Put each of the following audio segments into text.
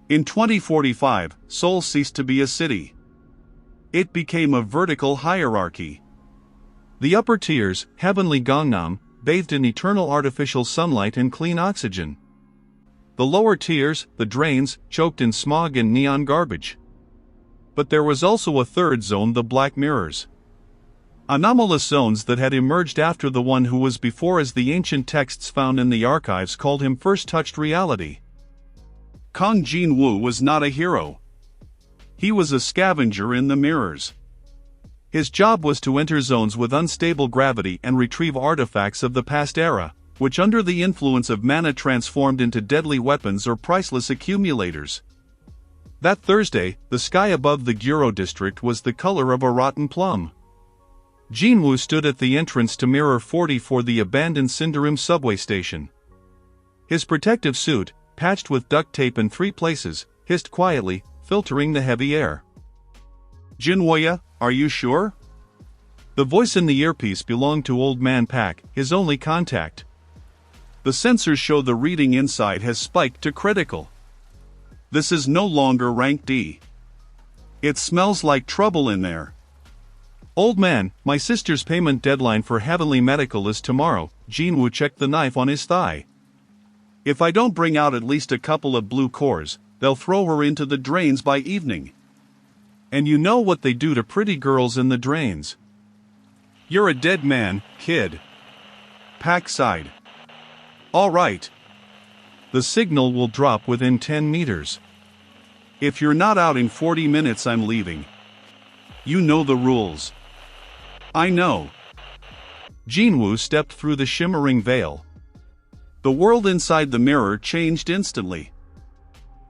In 2045, Seoul ceased to be a city. It became a vertical hierarchy. The upper tiers, heavenly Gangnam, bathed in eternal artificial sunlight and clean oxygen. The lower tiers, the drains, choked in smog and neon garbage. But there was also a third zone, the Black Mirrors. Anomalous zones that had emerged after the one who was before, as the ancient texts found in the archives called him, first touched reality. Kang Jin-woo was not a hero. He was a scavenger in the mirrors. His job was to enter zones with unstable gravity and retrieve artifacts of the past era, which under the influence of mana transformed into deadly weapons or priceless accumulators. That Thursday, the sky above the Guro district was the color of a rotten plum. Jin-woo stood at the entrance to Mirror 44, the abandoned Sindarim subway station. His protective suit, patched with duct tape in 3 places, hissed quietly, filtering the heavy air. "Jinwoya, are you sure?" The voice in the earpiece belonged to Old Man Pak, his only contact. "The sensors show the reading inside has spiked to critical. This is no longer rank D. It smells like trouble in there." "Old man, my sister's payment deadline for Heavenly Medical is tomorrow." Jin-woo checked the knife on his thigh. "If I don't bring out at least a couple of blue cores, they'll throw her into the drains by evening. And you know what they do to pretty girls in the drains." "You're a dead man, kid." Pak sighed. "All right. The signal will drop within 10 meters. If you're not out in 40 minutes, I'm leaving. You know the rules." "I know." Jin-woo stepped through the shimmering veil. The world inside the mirror changed instantly.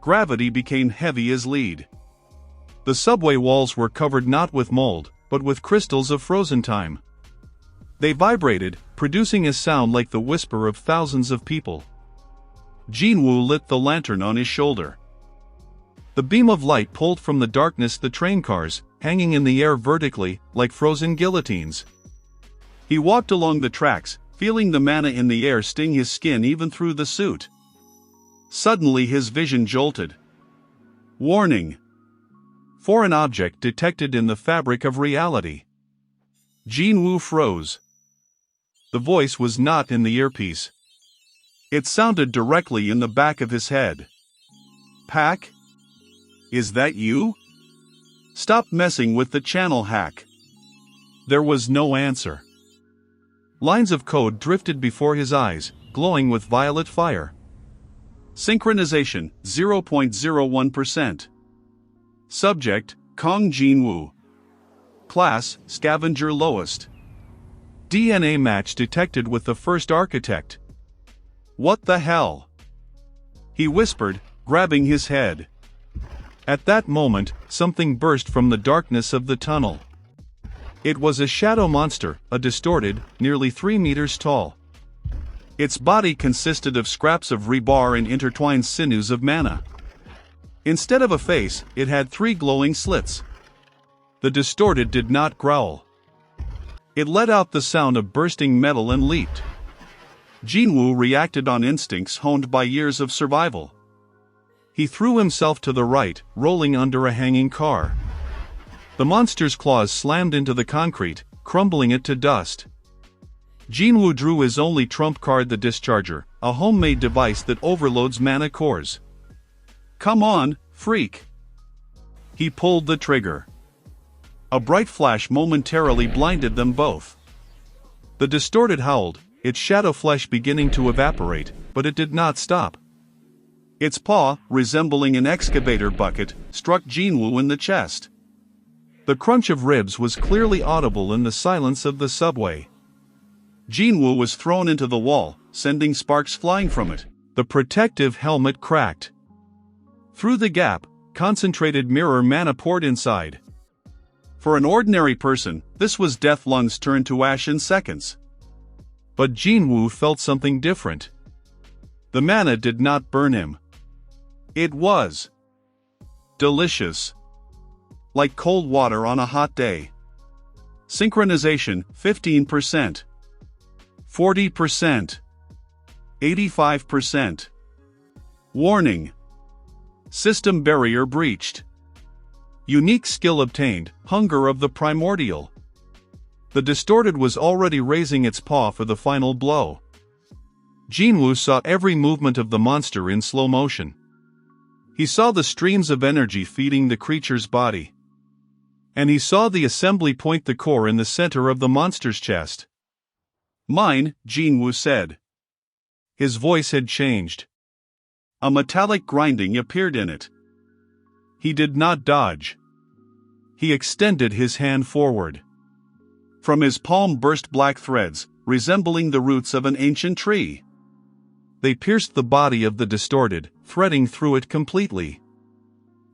Gravity became heavy as lead. The subway walls were covered not with mold, but with crystals of frozen time. They vibrated, producing a sound like the whisper of thousands of people. Jin-woo lit the lantern on his shoulder. The beam of light pulled from the darkness the train cars, hanging in the air vertically, like frozen guillotines. He walked along the tracks, feeling the mana in the air sting his skin even through the suit. Suddenly his vision jolted. "Warning! Foreign object detected in the fabric of reality." Jin-woo froze. The voice was not in the earpiece. It sounded directly in the back of his head. "Pak? Is that you? Stop messing with the channel hack." There was no answer. Lines of code drifted before his eyes, glowing with violet fire. Synchronization, 0.01%. Subject, Kang Jin-woo. Class, Scavenger lowest. DNA match detected with the first architect. "What the hell?" he whispered, grabbing his head. At that moment, something burst from the darkness of the tunnel. It was a shadow monster, a distorted, nearly 3 meters tall. Its body consisted of scraps of rebar and intertwined sinews of mana. Instead of a face, it had 3 glowing slits. The distorted did not growl. It let out the sound of bursting metal and leaped. Jin-woo reacted on instincts honed by years of survival. He threw himself to the right, rolling under a hanging car. The monster's claws slammed into the concrete, crumbling it to dust. Jin-woo drew his only trump card, the discharger, a homemade device that overloads mana cores. "Come on, freak!" He pulled the trigger. A bright flash momentarily blinded them both. The distorted howled, its shadow flesh beginning to evaporate, but it did not stop. Its paw, resembling an excavator bucket, struck Jin-woo in the chest. The crunch of ribs was clearly audible in the silence of the subway. Jin-woo was thrown into the wall, sending sparks flying from it. The protective helmet cracked. Through the gap, concentrated mirror mana poured inside. For an ordinary person, this was death, lungs turned to ash in seconds. But Jin-woo felt something different. The mana did not burn him. It was delicious. Like cold water on a hot day. Synchronization, 15%. 40%. 85%. Warning. System barrier breached. Unique skill obtained, Hunger of the Primordial. The Distorted was already raising its paw for the final blow. Jinwoo saw every movement of the monster in slow motion. He saw the streams of energy feeding the creature's body. And he saw the assembly point the core in the center of the monster's chest. Mine, Jinwoo said. His voice had changed. A metallic grinding appeared in it. He did not dodge. He extended his hand forward. From his palm burst black threads, resembling the roots of an ancient tree. They pierced the body of the Distorted, threading through it completely.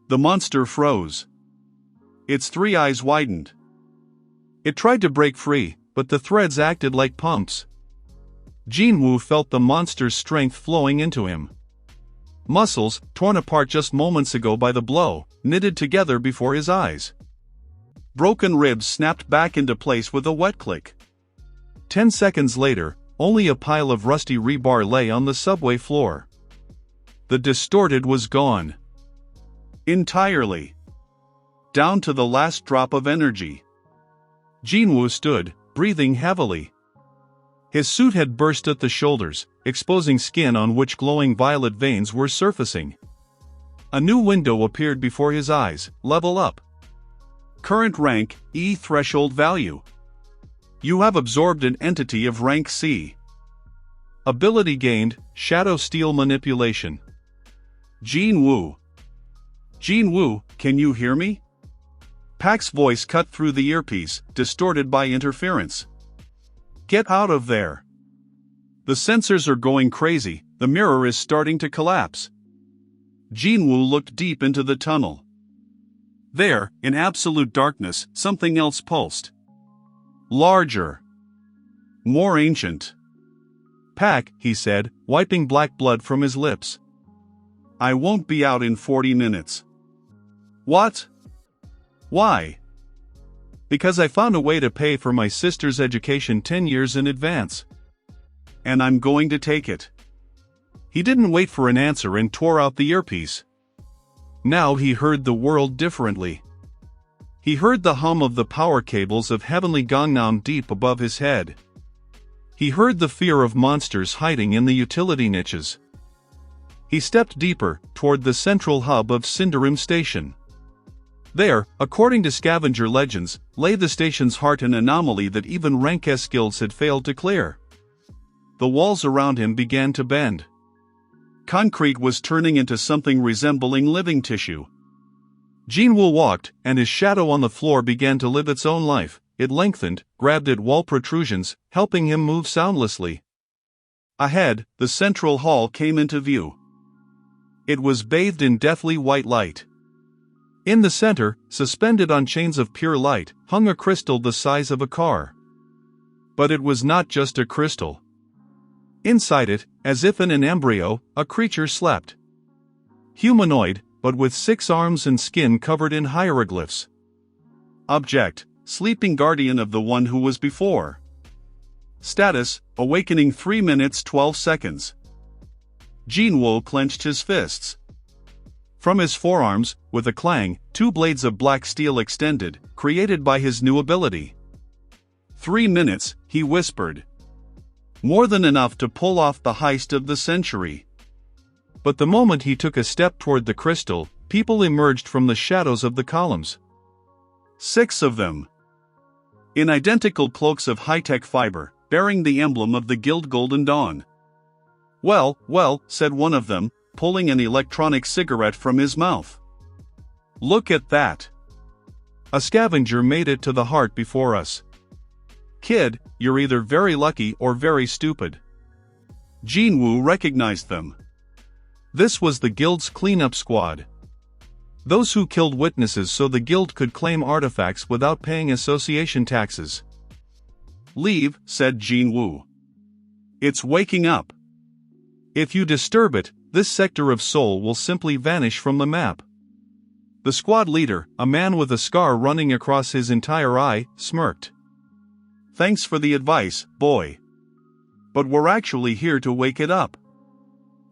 The monster froze. Its three eyes widened. It tried to break free, but the threads acted like pumps. Jinwoo felt the monster's strength flowing into him. Muscles, torn apart just moments ago by the blow, knitted together before his eyes. Broken ribs snapped back into place with a wet click. 10 seconds later, only a pile of rusty rebar lay on the subway floor. The Distorted was gone. Entirely. Down to the last drop of energy. Jinwoo stood, breathing heavily. His suit had burst at the shoulders, exposing skin on which glowing violet veins were surfacing. A new window appeared before his eyes, level up. Current rank, E threshold value. You have absorbed an entity of rank C. Ability gained, Shadow Steel Manipulation. Jinwoo. Jinwoo, can you hear me? Pak's voice cut through the earpiece, distorted by interference. Get out of there. The sensors are going crazy, the mirror is starting to collapse. Jinwoo looked deep into the tunnel. There, in absolute darkness, something else pulsed. Larger. More ancient. Pak, he said, wiping black blood from his lips. I won't be out in 40 minutes. What? Why? Because I found a way to pay for my sister's education 10 years in advance. And I'm going to take it. He didn't wait for an answer and tore out the earpiece. Now he heard the world differently. He heard the hum of the power cables of heavenly Gangnam deep above his head. He heard the fear of monsters hiding in the utility niches. He stepped deeper, toward the central hub of Cinderim Station. There, according to Scavenger legends, lay the station's heart, an anomaly that even rank S guilds had failed to clear. The walls around him began to bend. Concrete was turning into something resembling living tissue. Jinwoo walked, and his shadow on the floor began to live its own life. It lengthened, grabbed at wall protrusions, helping him move soundlessly. Ahead, the central hall came into view. It was bathed in deathly white light. In the center, suspended on chains of pure light, hung a crystal the size of a car. But it was not just a crystal. Inside it, as if in an embryo, a creature slept. Humanoid, but with 6 arms and skin covered in hieroglyphs. Object: sleeping guardian of the one who was before. Status: awakening 3 minutes 12 seconds. Jinwoo clenched his fists. From his forearms, with a clang, 2 blades of black steel extended, created by his new ability. 3 minutes, he whispered. More than enough to pull off the heist of the century. But the moment he took a step toward the crystal, people emerged from the shadows of the columns. 6 of them. In identical cloaks of high-tech fiber, bearing the emblem of the Guild Golden Dawn. Well, said one of them, pulling an electronic cigarette from his mouth. Look at that. A scavenger made it to the heart before us. Kid, you're either very lucky or very stupid. Jinwoo recognized them. This was the guild's cleanup squad. Those who killed witnesses so the guild could claim artifacts without paying association taxes. Leave, said Jinwoo. It's waking up. If you disturb it, this sector of Seoul will simply vanish from the map. The squad leader, a man with a scar running across his entire eye, smirked. Thanks for the advice, boy. But we're actually here to wake it up.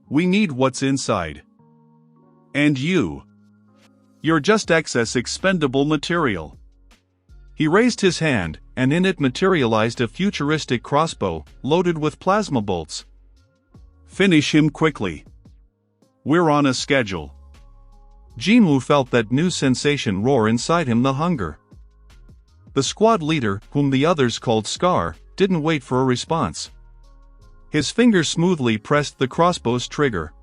We need what's inside. And you. You're just excess expendable material. He raised his hand, and in it materialized a futuristic crossbow, loaded with plasma bolts. Finish him quickly. We're on a schedule. Jinwoo felt that new sensation roar inside him, the hunger. The squad leader, whom the others called Scar, didn't wait for a response. His fingers smoothly pressed the crossbow's trigger.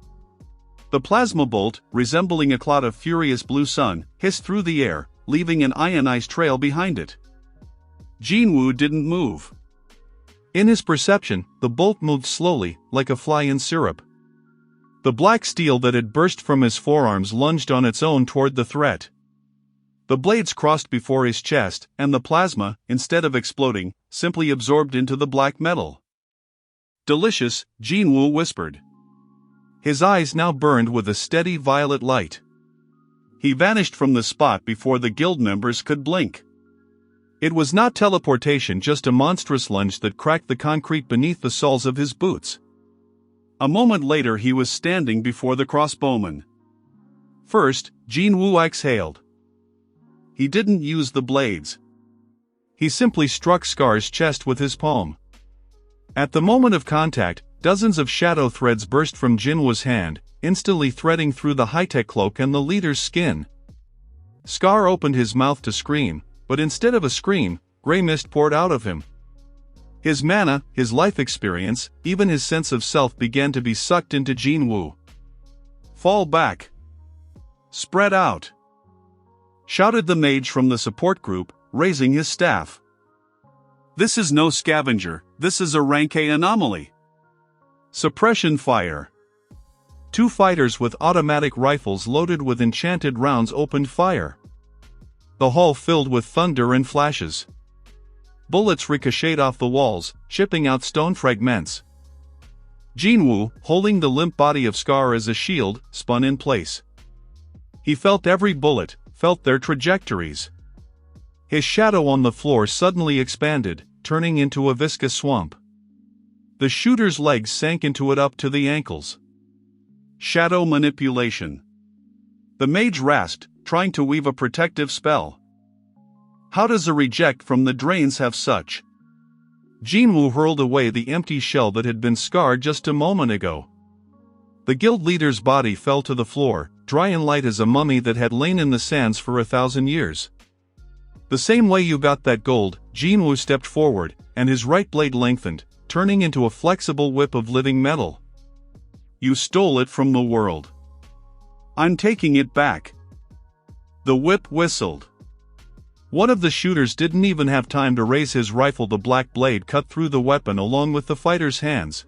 The plasma bolt, resembling a cloud of furious blue sun, hissed through the air, leaving an ionized trail behind it. Jinwoo didn't move. In his perception, the bolt moved slowly, like a fly in syrup. The black steel that had burst from his forearms lunged on its own toward the threat. The blades crossed before his chest, and the plasma, instead of exploding, simply absorbed into the black metal. Delicious, Jinwoo whispered. His eyes now burned with a steady violet light. He vanished from the spot before the guild members could blink. It was not teleportation, just a monstrous lunge that cracked the concrete beneath the soles of his boots. A moment later he was standing before the crossbowman. First, Jinwoo exhaled. He didn't use the blades. He simply struck Scar's chest with his palm. At the moment of contact, dozens of shadow threads burst from Jinwoo's hand, instantly threading through the high-tech cloak and the leader's skin. Scar opened his mouth to scream, but instead of a scream, gray mist poured out of him. His mana, his life experience, even his sense of self began to be sucked into Jinwoo. Fall back. Spread out. Shouted the mage from the support group, raising his staff. This is no scavenger, this is a rank A anomaly. Suppression fire. Two fighters with automatic rifles loaded with enchanted rounds opened fire. The hall filled with thunder and flashes. Bullets ricocheted off the walls, chipping out stone fragments. Jinwoo, holding the limp body of Scar as a shield, spun in place. He felt every bullet, felt their trajectories. His shadow on the floor suddenly expanded, turning into a viscous swamp. The shooter's legs sank into it up to the ankles. Shadow manipulation. The mage rasped, trying to weave a protective spell. How does a reject from the drains have such? Jinwoo hurled away the empty shell that had been Scarred just a moment ago. The guild leader's body fell to the floor, dry and light as a mummy that had lain in the sands for 1,000 years. The same way you got that gold, Jinwoo stepped forward, and his right blade lengthened, turning into a flexible whip of living metal. You stole it from the world. I'm taking it back. The whip whistled. One of the shooters didn't even have time to raise his rifle. The black blade cut through the weapon along with the fighter's hands.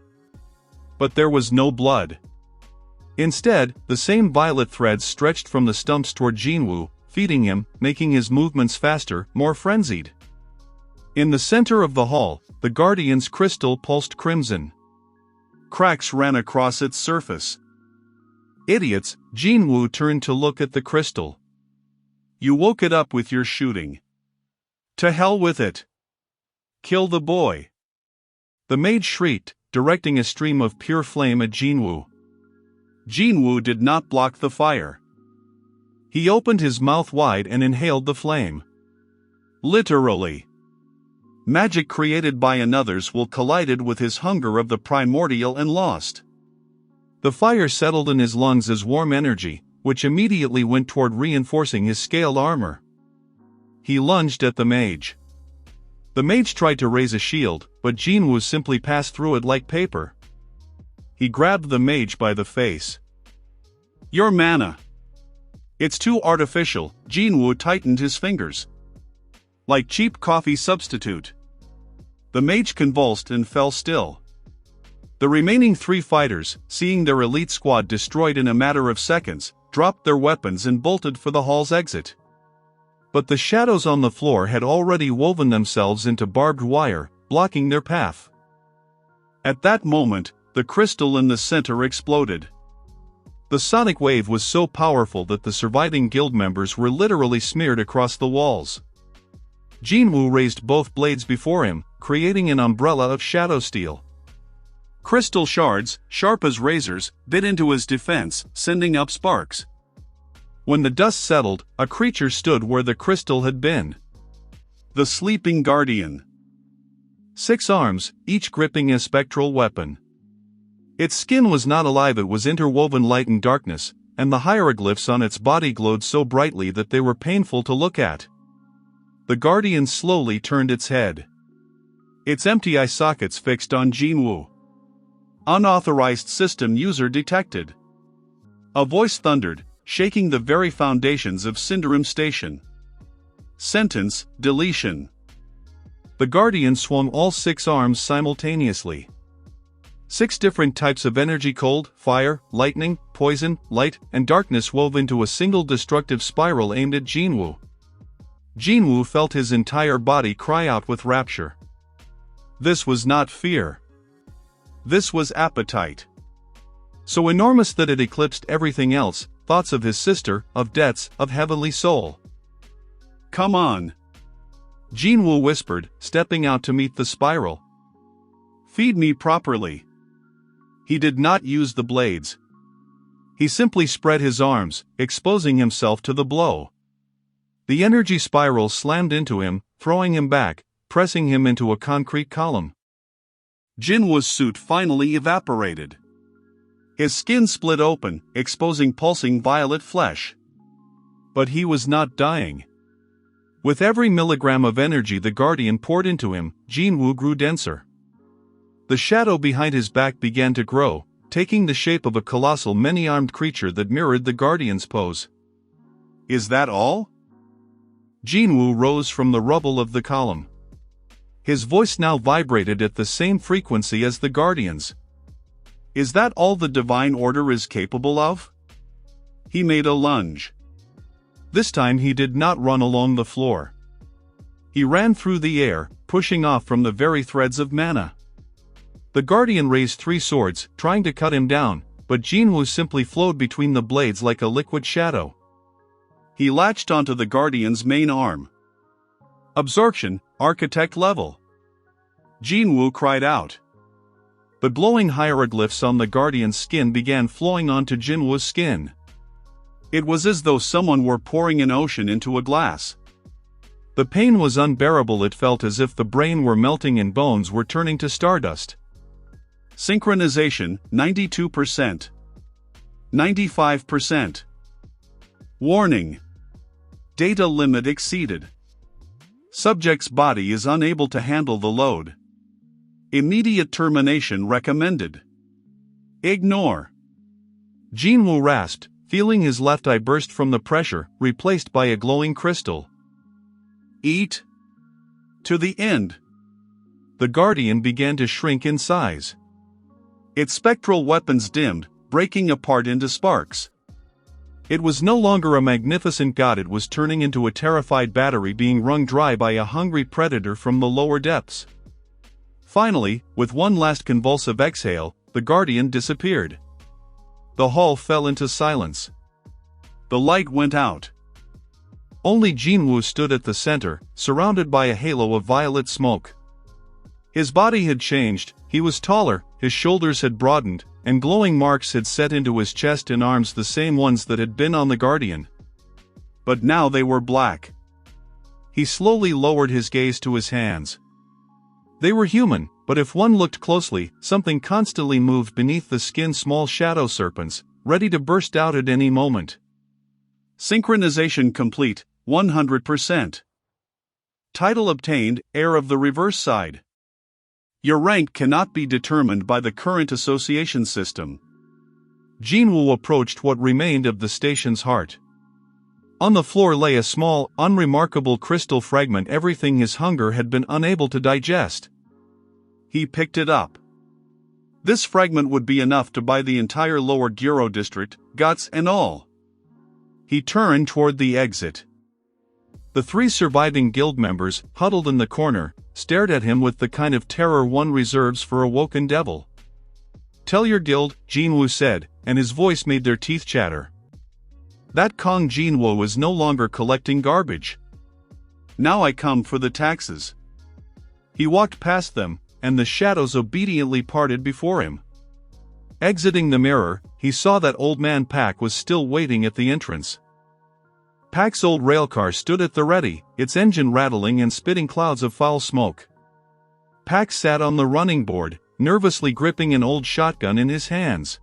But there was no blood. Instead, the same violet threads stretched from the stumps toward Jinwoo, feeding him, making his movements faster, more frenzied. In the center of the hall, the Guardian's crystal pulsed crimson. Cracks ran across its surface. Idiots, Jinwoo turned to look at the crystal. You woke it up with your shooting. To hell with it. Kill the boy. The mage shrieked, directing a stream of pure flame at Jinwoo. Jinwoo did not block the fire. He opened his mouth wide and inhaled the flame. Literally. Magic created by another's will collided with his hunger of the primordial and lost. The fire settled in his lungs as warm energy, which immediately went toward reinforcing his scaled armor. He lunged at the mage. The mage tried to raise a shield, but Jinwoo simply passed through it like paper. He grabbed the mage by the face. Your mana. It's too artificial, Jinwoo tightened his fingers. Like cheap coffee substitute. The mage convulsed and fell still. The remaining 3 fighters, seeing their elite squad destroyed in a matter of seconds, dropped their weapons and bolted for the hall's exit. But the shadows on the floor had already woven themselves into barbed wire, blocking their path. At that moment, the crystal in the center exploded. The sonic wave was so powerful that the surviving guild members were literally smeared across the walls. Jinwoo raised both blades before him, creating an umbrella of shadow steel. Crystal shards, sharp as razors, bit into his defense, sending up sparks. When the dust settled, a creature stood where the crystal had been. The sleeping guardian. 6 arms, each gripping a spectral weapon. Its skin was not alive, it was interwoven light and darkness, and the hieroglyphs on its body glowed so brightly that they were painful to look at. The guardian slowly turned its head. Its empty eye sockets fixed on Jinwoo. Unauthorized system user detected. A voice thundered, shaking the very foundations of Cinderim Station. Sentence, deletion. The guardian swung all 6 arms simultaneously. 6 different types of energy: cold, fire, lightning, poison, light, and darkness wove into a single destructive spiral aimed at Jinwoo. Jinwoo felt his entire body cry out with rapture. This was not fear. This was appetite. So enormous that it eclipsed everything else, thoughts of his sister, of debts, of heavenly soul. Come on, Jinwoo whispered, stepping out to meet the spiral. Feed me properly. He did not use the blades. He simply spread his arms, exposing himself to the blow. The energy spiral slammed into him, throwing him back, pressing him into a concrete column. Jinwoo's suit finally evaporated. His skin split open, exposing pulsing violet flesh. But he was not dying. With every milligram of energy the guardian poured into him, Jinwoo grew denser. The shadow behind his back began to grow, taking the shape of a colossal many-armed creature that mirrored the guardian's pose. Is that all? Jinwoo rose from the rubble of the column. His voice now vibrated at the same frequency as the guardian's. Is that all the divine order is capable of? He made a lunge. This time he did not run along the floor. He ran through the air, pushing off from the very threads of mana. The guardian raised 3 swords, trying to cut him down, but Jinwoo simply flowed between the blades like a liquid shadow. He latched onto the guardian's main arm. Absorption, architect level. Jinwoo cried out. But glowing hieroglyphs on the guardian's skin began flowing onto Jinwoo's skin. It was as though someone were pouring an ocean into a glass. The pain was unbearable. It felt as if the brain were melting and bones were turning to stardust. Synchronization, 92%. 95%. Warning. Data limit exceeded. Subject's body is unable to handle the load. Immediate termination recommended. Ignore. Jinwoo rasped, feeling his left eye burst from the pressure, replaced by a glowing crystal. Eat. To the end. The guardian began to shrink in size. Its spectral weapons dimmed, breaking apart into sparks. It was no longer a magnificent god, it was turning into a terrified battery being wrung dry by a hungry predator from the lower depths. Finally, with one last convulsive exhale, the guardian disappeared. The hall fell into silence. The light went out. Only Jinwoo stood at the center, surrounded by a halo of violet smoke. His body had changed, he was taller, his shoulders had broadened, and glowing marks had set into his chest and arms, the same ones that had been on the guardian. But now they were black. He slowly lowered his gaze to his hands. They were human, but if one looked closely, something constantly moved beneath the skin, small shadow serpents, ready to burst out at any moment. Synchronization complete, 100%. Title obtained, Heir of the Reverse Side. Your rank cannot be determined by the current association system. Jinwoo approached what remained of the station's heart. On the floor lay a small, unremarkable crystal fragment, everything his hunger had been unable to digest. He picked it up. This fragment would be enough to buy the entire lower Gyro district, guts and all. He turned toward the exit. The 3 surviving guild members, huddled in the corner, stared at him with the kind of terror one reserves for a woken devil. Tell your guild, Jinwoo said, and his voice made their teeth chatter. That Kong Jinwoo was no longer collecting garbage. Now I come for the taxes. He walked past them, and the shadows obediently parted before him. Exiting the mirror, he saw that old man Pak was still waiting at the entrance. Pak's old railcar stood at the ready, its engine rattling and spitting clouds of foul smoke. Pak sat on the running board, nervously gripping an old shotgun in his hands.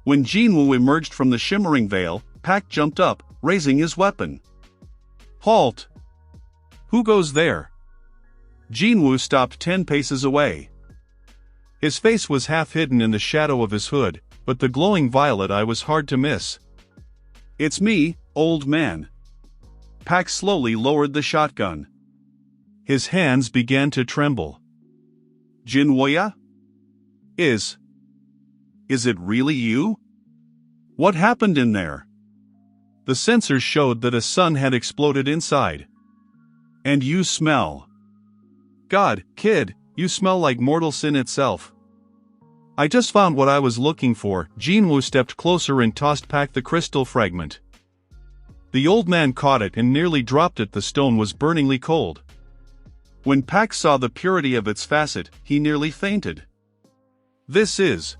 When Jinwoo emerged from the shimmering veil, Pak jumped up, raising his weapon. "Halt! Who goes there?" Jinwoo stopped 10 paces away. His face was half hidden in the shadow of his hood, but the glowing violet eye was hard to miss. "It's me, old man." Pak slowly lowered the shotgun. His hands began to tremble. "Jinwoo? Is it really you? What happened in there?" The sensors showed that a sun had exploded inside. "And you smell. God, kid, you smell like mortal sin itself." "I just found what I was looking for." Jinwoo stepped closer and tossed Pak the crystal fragment. The old man caught it and nearly dropped it. The stone was burningly cold. When Pak saw the purity of its facet, he nearly fainted. This is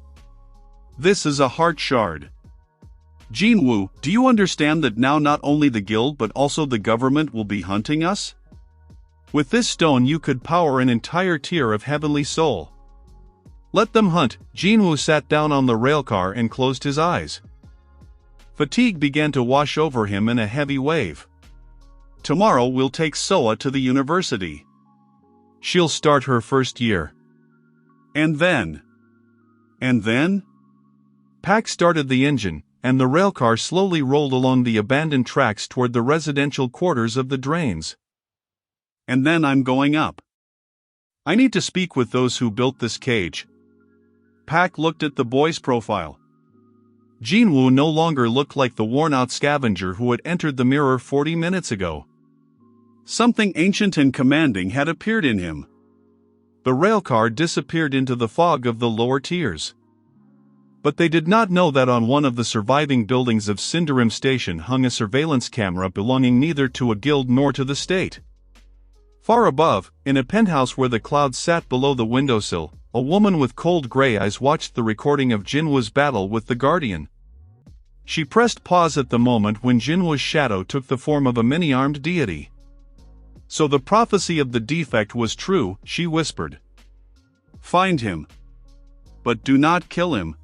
a heart shard. Jinwoo, do you understand that now not only the guild but also the government will be hunting us? With this stone you could power an entire tier of heavenly soul. Let them hunt. Jinwoo sat down on the railcar and closed his eyes. Fatigue began to wash over him in a heavy wave. Tomorrow we'll take Soa to the university. She'll start her first year. And then? Pak started the engine, and the railcar slowly rolled along the abandoned tracks toward the residential quarters of the Drains. "And then I'm going up. I need to speak with those who built this cage." Pak looked at the boy's profile. Jinwoo no longer looked like the worn-out scavenger who had entered the mirror 40 minutes ago. Something ancient and commanding had appeared in him. The railcar disappeared into the fog of the lower tiers. But they did not know that on one of the surviving buildings of Cinderim Station hung a surveillance camera belonging neither to a guild nor to the state. Far above, in a penthouse where the clouds sat below the windowsill, a woman with cold gray eyes watched the recording of Jinwoo's battle with the Guardian. She pressed pause at the moment when Jinwoo's shadow took the form of a many-armed deity. "So the prophecy of the defect was true," she whispered. "Find him. But do not kill him.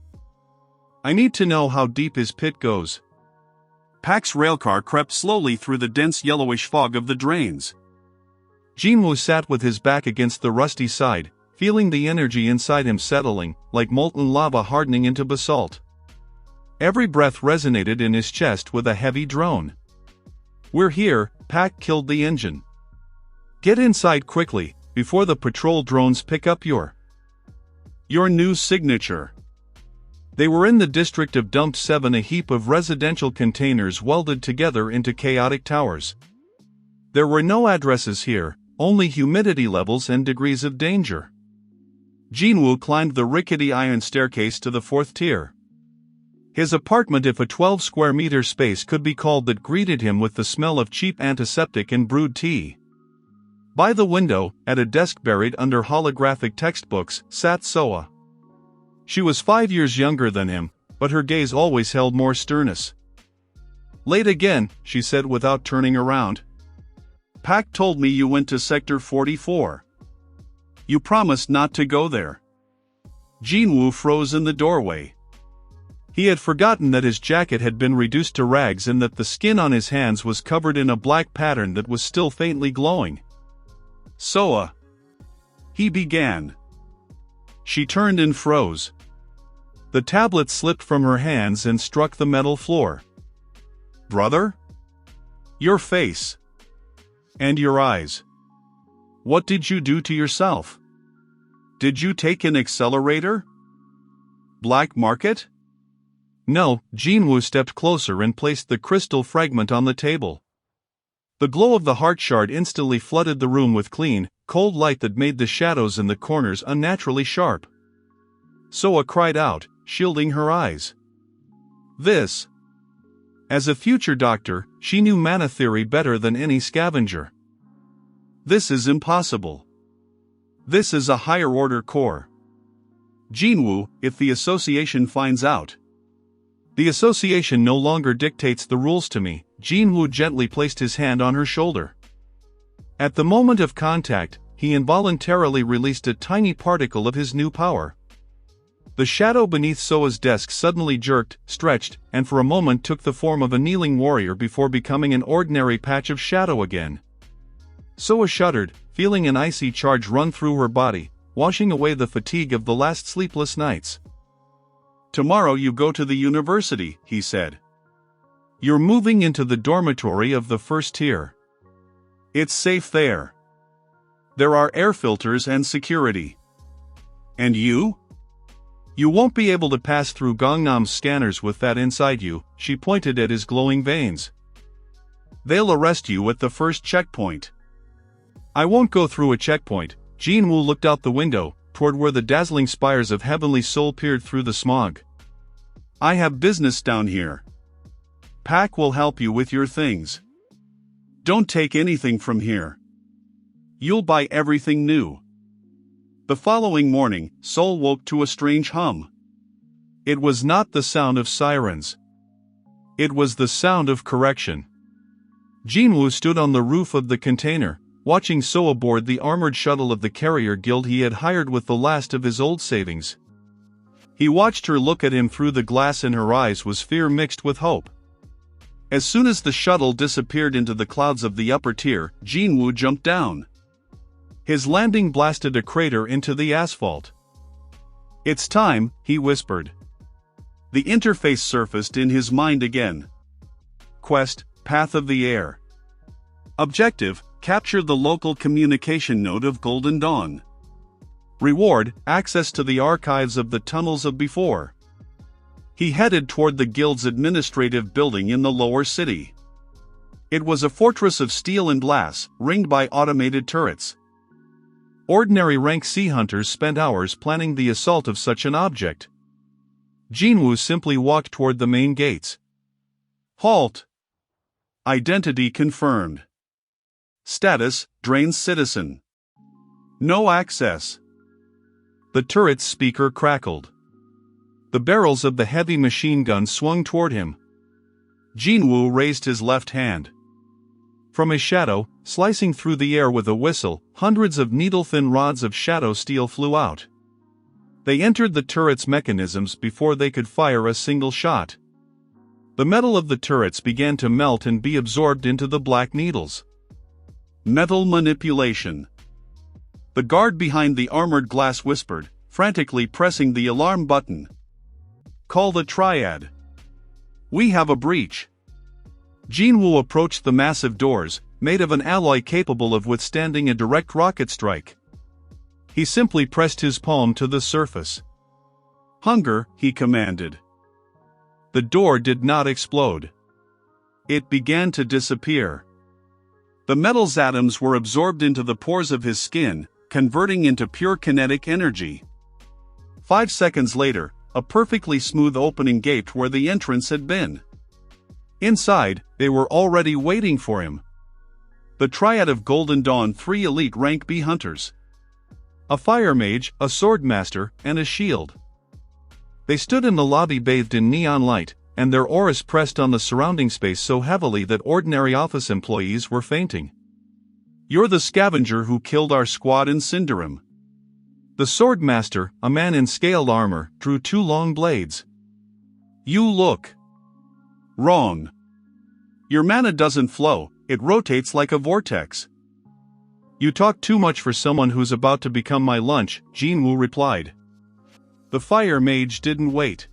I need to know how deep his pit goes." Pak's railcar crept slowly through the dense yellowish fog of the Drains. Jinwoo sat with his back against the rusty side, feeling the energy inside him settling, like molten lava hardening into basalt. Every breath resonated in his chest with a heavy drone. "We're here." Pak killed the engine. "Get inside quickly, before the patrol drones pick up your new signature." They were in the district of Dump 7, a heap of residential containers welded together into chaotic towers. There were no addresses here, only humidity levels and degrees of danger. Jinwoo climbed the rickety iron staircase to the 4th tier. His apartment, if a 12-square-meter space could be called, that greeted him with the smell of cheap antiseptic and brewed tea. By the window, at a desk buried under holographic textbooks, sat Soa. She was 5 years younger than him, but her gaze always held more sternness. "Late again," she said without turning around. "Pak told me you went to Sector 44. You promised not to go there." Jinwoo froze in the doorway. He had forgotten that his jacket had been reduced to rags and that the skin on his hands was covered in a black pattern that was still faintly glowing. "Soa," he began. She turned and froze. The tablet slipped from her hands and struck the metal floor. "Brother? Your face. And your eyes. What did you do to yourself? Did you take an accelerator? Black market?" "No." Jinwoo stepped closer and placed the crystal fragment on the table. The glow of the heart shard instantly flooded the room with clean, cold light that made the shadows in the corners unnaturally sharp. Soa cried out, shielding her eyes. This. As a future doctor, she knew mana theory better than any scavenger. This is impossible. This is a higher-order core. Jinwoo, if the association finds out. The association no longer dictates the rules to me. Jinwoo gently placed his hand on her shoulder. At the moment of contact, he involuntarily released a tiny particle of his new power. The shadow beneath Soa's desk suddenly jerked, stretched, and for a moment took the form of a kneeling warrior before becoming an ordinary patch of shadow again. Soa shuddered, feeling an icy charge run through her body, washing away the fatigue of the last sleepless nights. "Tomorrow you go to the university," he said. "You're moving into the dormitory of the first tier. It's safe there. There are air filters and security. And you? You won't be able to pass through Gangnam's scanners with that inside you," she pointed at his glowing veins. "They'll arrest you at the first checkpoint." "I won't go through a checkpoint." Jinwoo looked out the window, toward where the dazzling spires of Heavenly Soul peered through the smog. "I have business down here. Pak will help you with your things. Don't take anything from here. You'll buy everything new." The following morning, Soul woke to a strange hum. It was not the sound of sirens. It was the sound of correction. Jinwoo stood on the roof of the container, watching Soa board the armored shuttle of the carrier guild he had hired with the last of his old savings. He watched her look at him through the glass, and her eyes was fear mixed with hope. As soon as the shuttle disappeared into the clouds of the upper tier, Jinwoo jumped down. His landing blasted a crater into the asphalt. "It's time," he whispered. The interface surfaced in his mind again. Quest, Path of the Air. Objective, capture the local communication node of Golden Dawn. Reward, access to the archives of the tunnels of before. He headed toward the guild's administrative building in the lower city. It was a fortress of steel and glass, ringed by automated turrets. Ordinary rank sea hunters spent hours planning the assault of such an object. Jinwoo simply walked toward the main gates. Halt! Identity confirmed. Status, drained citizen. No access. The turret's speaker crackled. The barrels of the heavy machine gun swung toward him. Jinwoo raised his left hand. From his shadow, slicing through the air with a whistle, hundreds of needle-thin rods of shadow steel flew out. They entered the turret's mechanisms before they could fire a single shot. The metal of the turrets began to melt and be absorbed into the black needles. Metal manipulation. The guard behind the armored glass whispered, frantically pressing the alarm button. "Call the triad. We have a breach." Jinwoo approached the massive doors, made of an alloy capable of withstanding a direct rocket strike. He simply pressed his palm to the surface. "Hunger," he commanded. The door did not explode. It began to disappear. The metal's atoms were absorbed into the pores of his skin, converting into pure kinetic energy. 5 seconds later, a perfectly smooth opening gaped where the entrance had been. Inside, they were already waiting for him. The triad of Golden Dawn, 3 elite rank B hunters. A fire mage, a sword master, and a shield. They stood in the lobby bathed in neon light, and their auras pressed on the surrounding space so heavily that ordinary office employees were fainting. "You're the scavenger who killed our squad in Cinderum." The sword master, a man in scaled armor, drew 2 long blades. "You look wrong. Your mana doesn't flow, it rotates like a vortex." "You talk too much for someone who's about to become my lunch," Jinwoo replied. The fire mage didn't wait.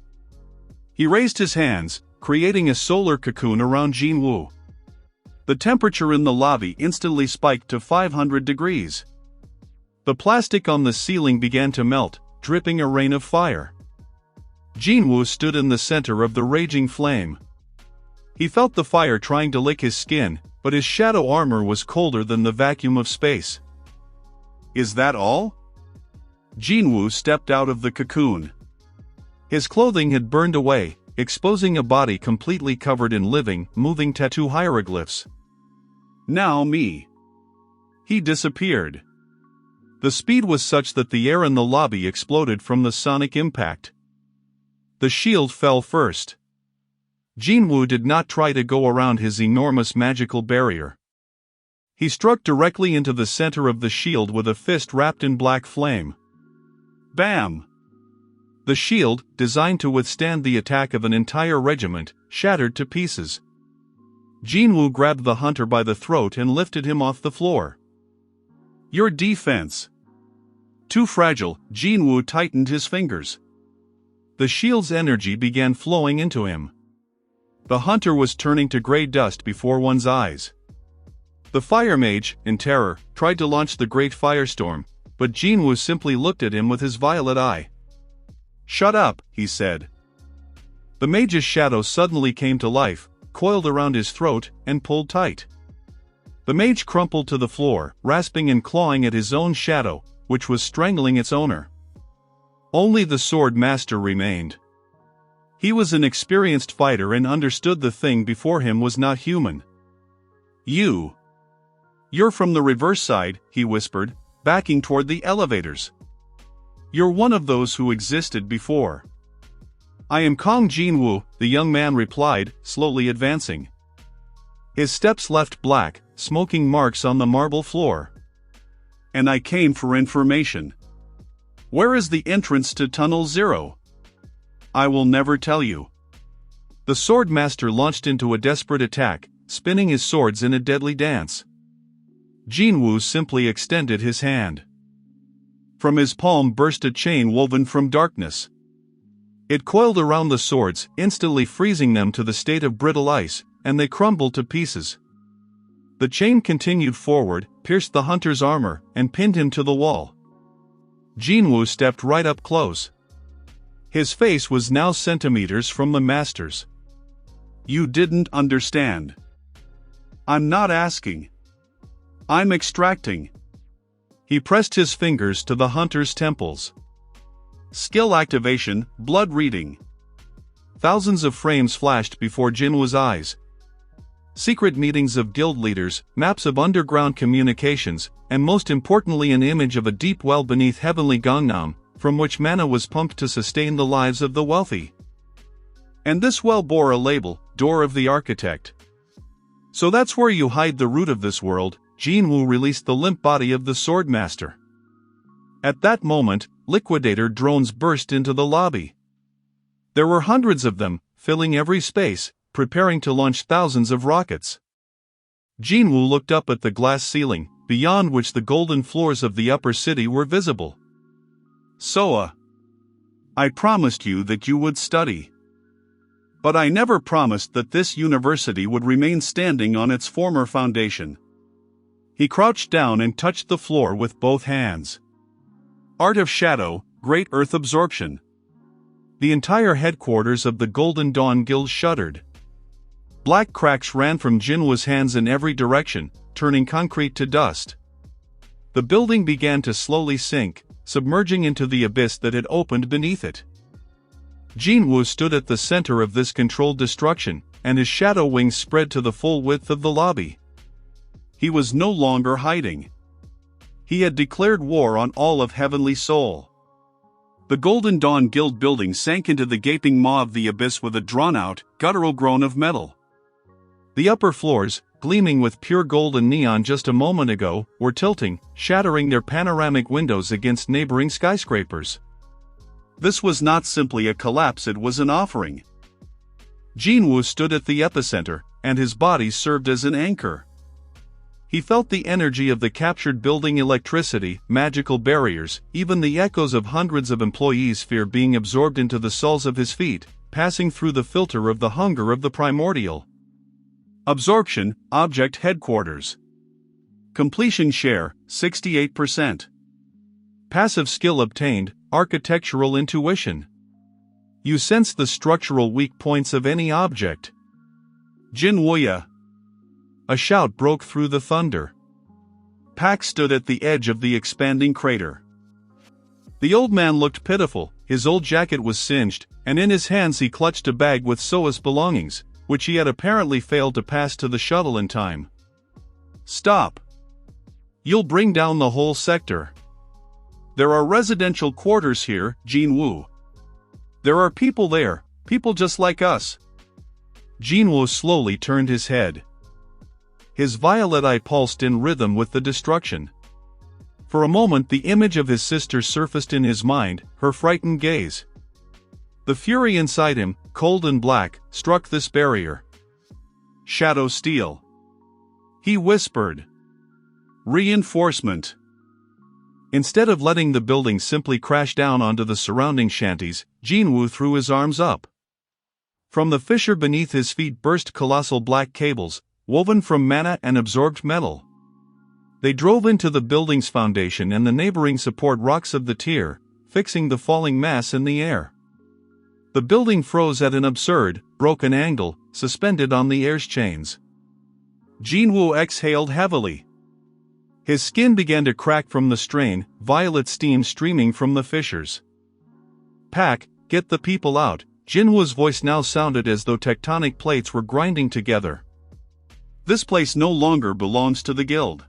He raised his hands, creating a solar cocoon around Jinwoo. The temperature in the lobby instantly spiked to 500 degrees. The plastic on the ceiling began to melt, dripping a rain of fire. Jinwoo stood in the center of the raging flame. He felt the fire trying to lick his skin, but his shadow armor was colder than the vacuum of space. "Is that all?" Jinwoo stepped out of the cocoon. His clothing had burned away, exposing a body completely covered in living, moving tattoo hieroglyphs. "Now me." He disappeared. The speed was such that the air in the lobby exploded from the sonic impact. The shield fell first. Jinwoo did not try to go around his enormous magical barrier. He struck directly into the center of the shield with a fist wrapped in black flame. Bam! The shield, designed to withstand the attack of an entire regiment, shattered to pieces. Jinwoo grabbed the hunter by the throat and lifted him off the floor. Your defense. Too fragile, Jinwoo tightened his fingers. The shield's energy began flowing into him. The hunter was turning to gray dust before one's eyes. The fire mage, in terror, tried to launch the great firestorm, but Jinwoo simply looked at him with his violet eye. Shut up, he said. The mage's shadow suddenly came to life, coiled around his throat, and pulled tight. The mage crumpled to the floor, rasping and clawing at his own shadow, which was strangling its owner. Only the sword master remained. He was an experienced fighter and understood the thing before him was not human. You're from the reverse side, he whispered, backing toward the elevators. You're one of those who existed before. I am Kong Jinwoo, the young man replied, slowly advancing. His steps left black, smoking marks on the marble floor. And I came for information. Where is the entrance to Tunnel 0? I will never tell you. The sword master launched into a desperate attack, spinning his swords in a deadly dance. Jinwoo simply extended his hand. From his palm burst a chain woven from darkness. It coiled around the swords, instantly freezing them to the state of brittle ice, and they crumbled to pieces. The chain continued forward, pierced the hunter's armor, and pinned him to the wall. Jinwoo stepped right up close. His face was now centimeters from the master's. You didn't understand. I'm not asking. I'm extracting. He pressed his fingers to the hunter's temples. Skill activation, blood reading. Thousands of frames flashed before Jinwoo's eyes. Secret meetings of guild leaders, maps of underground communications, and most importantly an image of a deep well beneath heavenly Gangnam, from which mana was pumped to sustain the lives of the wealthy. And this well bore a label, Door of the Architect. So that's where you hide the root of this world. Jinwoo released the limp body of the sword master. At that moment, liquidator drones burst into the lobby. There were hundreds of them, filling every space, preparing to launch thousands of rockets. Jinwoo looked up at the glass ceiling, beyond which the golden floors of the upper city were visible. Soa. I promised you that you would study. But I never promised that this university would remain standing on its former foundation. He crouched down and touched the floor with both hands. Art of Shadow, Great Earth Absorption. The entire headquarters of the Golden Dawn Guild shuddered. Black cracks ran from Jinwoo's hands in every direction, turning concrete to dust. The building began to slowly sink, submerging into the abyss that had opened beneath it. Jinwoo stood at the center of this controlled destruction, and his shadow wings spread to the full width of the lobby. He was no longer hiding. He had declared war on all of Heavenly Soul. The Golden Dawn Guild building sank into the gaping maw of the abyss with a drawn-out, guttural groan of metal. The upper floors, gleaming with pure gold and neon just a moment ago, were tilting, shattering their panoramic windows against neighboring skyscrapers. This was not simply a collapse, it was an offering. Jinwoo stood at the epicenter, and his body served as an anchor. He felt the energy of the captured building, electricity, magical barriers, even the echoes of hundreds of employees' fear being absorbed into the soles of his feet, passing through the filter of the hunger of the primordial. Absorption, Object Headquarters. Completion share, 68%. Passive skill obtained, Architectural Intuition. You sense the structural weak points of any object. Jinwoo. A shout broke through the thunder. Pak stood at the edge of the expanding crater. The old man looked pitiful, his old jacket was singed, and in his hands he clutched a bag with Soa's belongings, which he had apparently failed to pass to the shuttle in time. Stop. You'll bring down the whole sector. There are residential quarters here, Jinwoo. There are people there, people just like us. Jinwoo slowly turned his head. His violet eye pulsed in rhythm with the destruction. For a moment the image of his sister surfaced in his mind, her frightened gaze. The fury inside him, cold and black, struck this barrier. Shadow steel. He whispered. Reinforcement. Instead of letting the building simply crash down onto the surrounding shanties, Jinwoo threw his arms up. From the fissure beneath his feet burst colossal black cables, woven from mana and absorbed metal. They drove into the building's foundation and the neighboring support rocks of the tier, fixing the falling mass in the air. The building froze at an absurd, broken angle, suspended on the air's chains. Jinwoo exhaled heavily. His skin began to crack from the strain, violet steam streaming from the fissures. Pack, get the people out. Jinwoo's voice now sounded as though tectonic plates were grinding together. This place no longer belongs to the guild.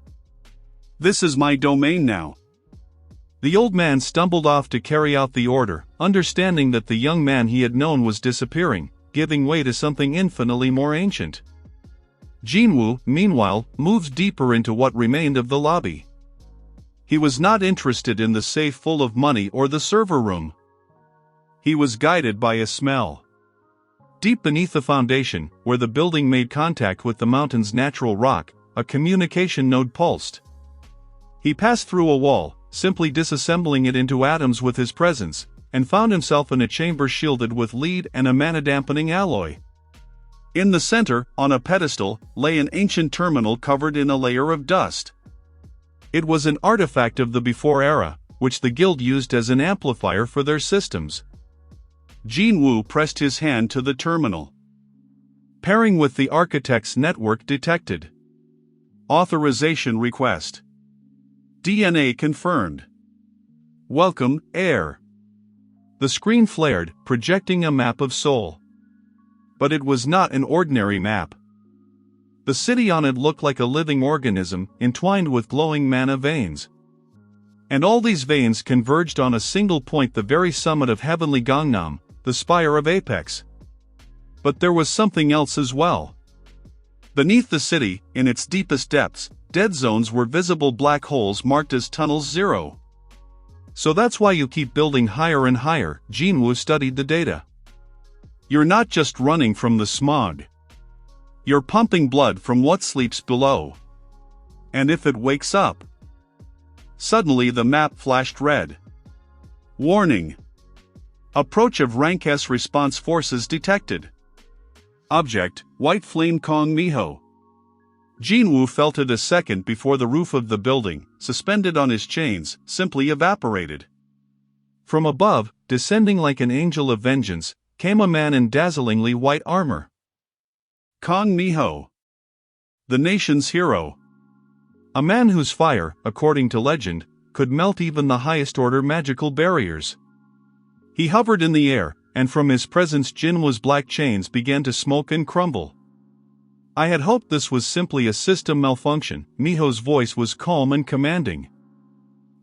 This is my domain now. The old man stumbled off to carry out the order, understanding that the young man he had known was disappearing, giving way to something infinitely more ancient. Jinwoo, meanwhile, moved deeper into what remained of the lobby. He was not interested in the safe full of money or the server room. He was guided by a smell. Deep beneath the foundation, where the building made contact with the mountain's natural rock, a communication node pulsed. He passed through a wall, simply disassembling it into atoms with his presence, and found himself in a chamber shielded with lead and a mana-dampening alloy. In the center, on a pedestal, lay an ancient terminal covered in a layer of dust. It was an artifact of the Before era, which the guild used as an amplifier for their systems. Jinwoo pressed his hand to the terminal. Pairing with the architect's network detected. Authorization request. DNA confirmed. Welcome, heir. The screen flared, projecting a map of Seoul. But it was not an ordinary map. The city on it looked like a living organism, entwined with glowing mana veins. And all these veins converged on a single point, the very summit of heavenly Gangnam, the spire of Apex. But there was something else as well. Beneath the city, in its deepest depths, dead zones were visible, black holes marked as tunnels 0. So that's why you keep building higher and higher. Jinwoo studied the data. You're not just running from the smog. You're pumping blood from what sleeps below. And if it wakes up... Suddenly the map flashed red. Warning. Approach of Rank S response forces detected. Object, White Flame Kong Miho. Jinwoo felt it a second before the roof of the building, suspended on his chains, simply evaporated. From above, descending like an angel of vengeance, came a man in dazzlingly white armor. Kong Miho. The nation's hero. A man whose fire, according to legend, could melt even the highest order magical barriers. He hovered in the air, and from his presence Jinwoo's black chains began to smoke and crumble. I had hoped this was simply a system malfunction. Miho's voice was calm and commanding.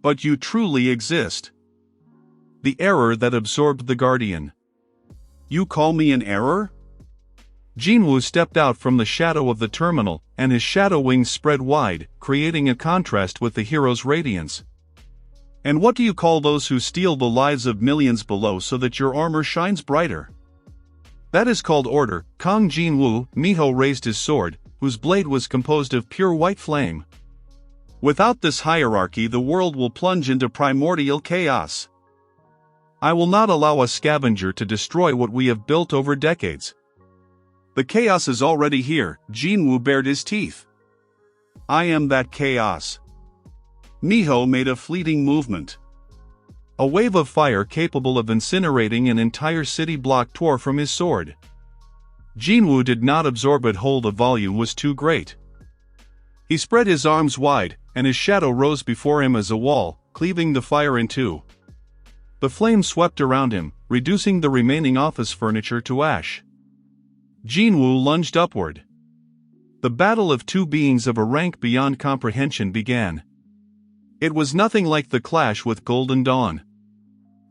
But you truly exist. The error that absorbed the Guardian. You call me an error? Jinwoo stepped out from the shadow of the terminal, and his shadow wings spread wide, creating a contrast with the hero's radiance. And what do you call those who steal the lives of millions below so that your armor shines brighter? That is called order. Kong Jinwoo. Miho raised his sword, whose blade was composed of pure white flame. Without this hierarchy, the world will plunge into primordial chaos. I will not allow a scavenger to destroy what we have built over decades. The chaos is already here. Jinwoo bared his teeth. I am that chaos. Miho made a fleeting movement. A wave of fire capable of incinerating an entire city block tore from his sword. Jinwoo did not absorb it whole, the volume was too great. He spread his arms wide, and his shadow rose before him as a wall, cleaving the fire in two. The flame swept around him, reducing the remaining office furniture to ash. Jinwoo lunged upward. The battle of two beings of a rank beyond comprehension began. It was nothing like the clash with Golden Dawn.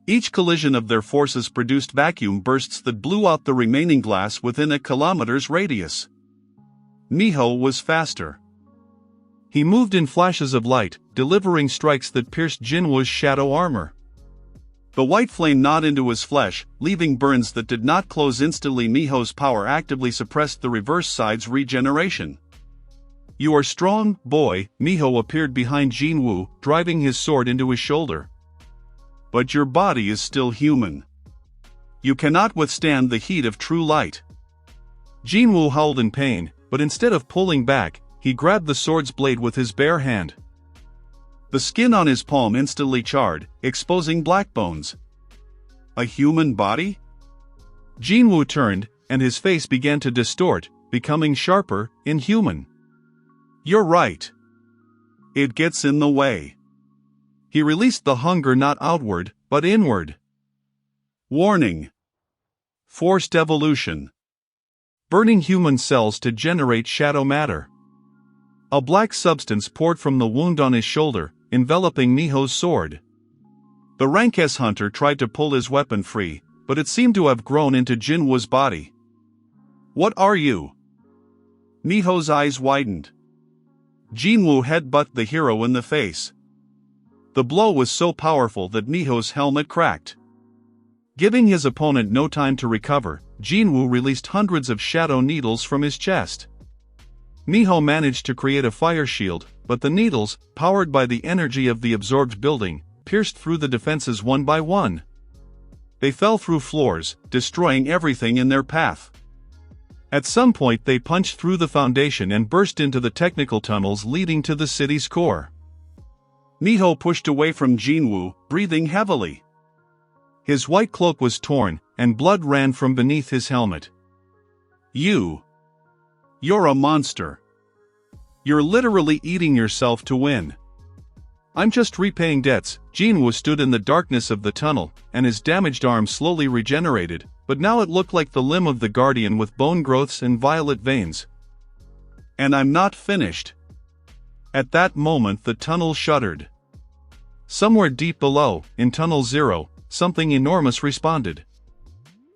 Each collision of their forces produced vacuum bursts that blew out the remaining glass within a kilometer's radius. Miho was faster. He moved in flashes of light, delivering strikes that pierced Jinwoo's shadow armor. The white flame gnawed into his flesh, leaving burns that did not close instantly. Miho's power actively suppressed the reverse side's regeneration. "You are strong, boy." Miho appeared behind Jinwoo, driving his sword into his shoulder. "But your body is still human. You cannot withstand the heat of true light." Jinwoo howled in pain, but instead of pulling back, he grabbed the sword's blade with his bare hand. The skin on his palm instantly charred, exposing black bones. A human body? Jinwoo turned, and his face began to distort, becoming sharper, inhuman. "You're right. It gets in the way." He released the hunger not outward, but inward. Warning. Forced evolution. Burning human cells to generate shadow matter. A black substance poured from the wound on his shoulder, enveloping Miho's sword. The rank S hunter tried to pull his weapon free, but it seemed to have grown into Jinwoo's body. "What are you?" Miho's eyes widened. Jinwoo headbutted the hero in the face. The blow was so powerful that Miho's helmet cracked. Giving his opponent no time to recover, Jinwoo released hundreds of shadow needles from his chest. Miho managed to create a fire shield, but the needles, powered by the energy of the absorbed building, pierced through the defenses one by one. They fell through floors, destroying everything in their path. At some point they punched through the foundation and burst into the technical tunnels leading to the city's core. Miho pushed away from Jinwoo, breathing heavily. His white cloak was torn, and blood ran from beneath his helmet. You're a monster. You're literally eating yourself to win." "I'm just repaying debts." Jinwoo stood in the darkness of the tunnel, and his damaged arm slowly regenerated, but now it looked like the limb of the guardian with bone growths and violet veins. "And I'm not finished." At that moment the tunnel shuddered. Somewhere deep below, in Tunnel 0, something enormous responded.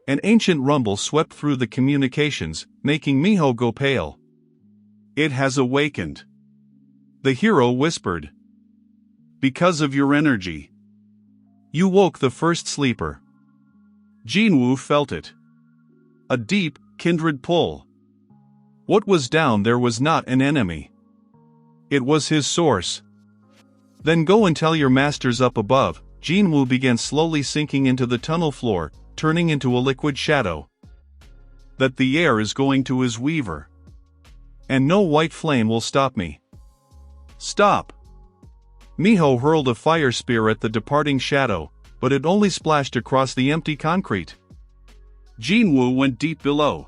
An ancient rumble swept through the communications, making Miho go pale. "It has awakened," the hero whispered. "Because of your energy. You woke the first sleeper." Jinwoo felt it. A deep, kindred pull. What was down there was not an enemy. It was his source. "Then go and tell your masters up above." Jinwoo began slowly sinking into the tunnel floor, turning into a liquid shadow. "That the air is going to his weaver. And no white flame will stop me." "Stop!" Miho hurled a fire spear at the departing shadow, but it only splashed across the empty concrete. Jinwoo went deep below.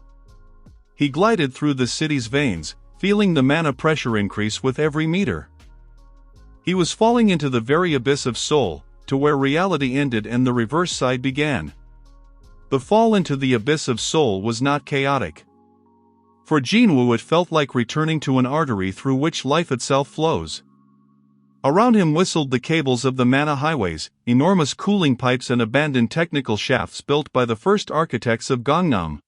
He glided through the city's veins, feeling the mana pressure increase with every meter. He was falling into the very abyss of soul, to where reality ended and the reverse side began. The fall into the abyss of soul was not chaotic. For Jinwoo it felt like returning to an artery through which life itself flows. Around him whistled the cables of the mana highways, enormous cooling pipes and abandoned technical shafts built by the first architects of Gangnam.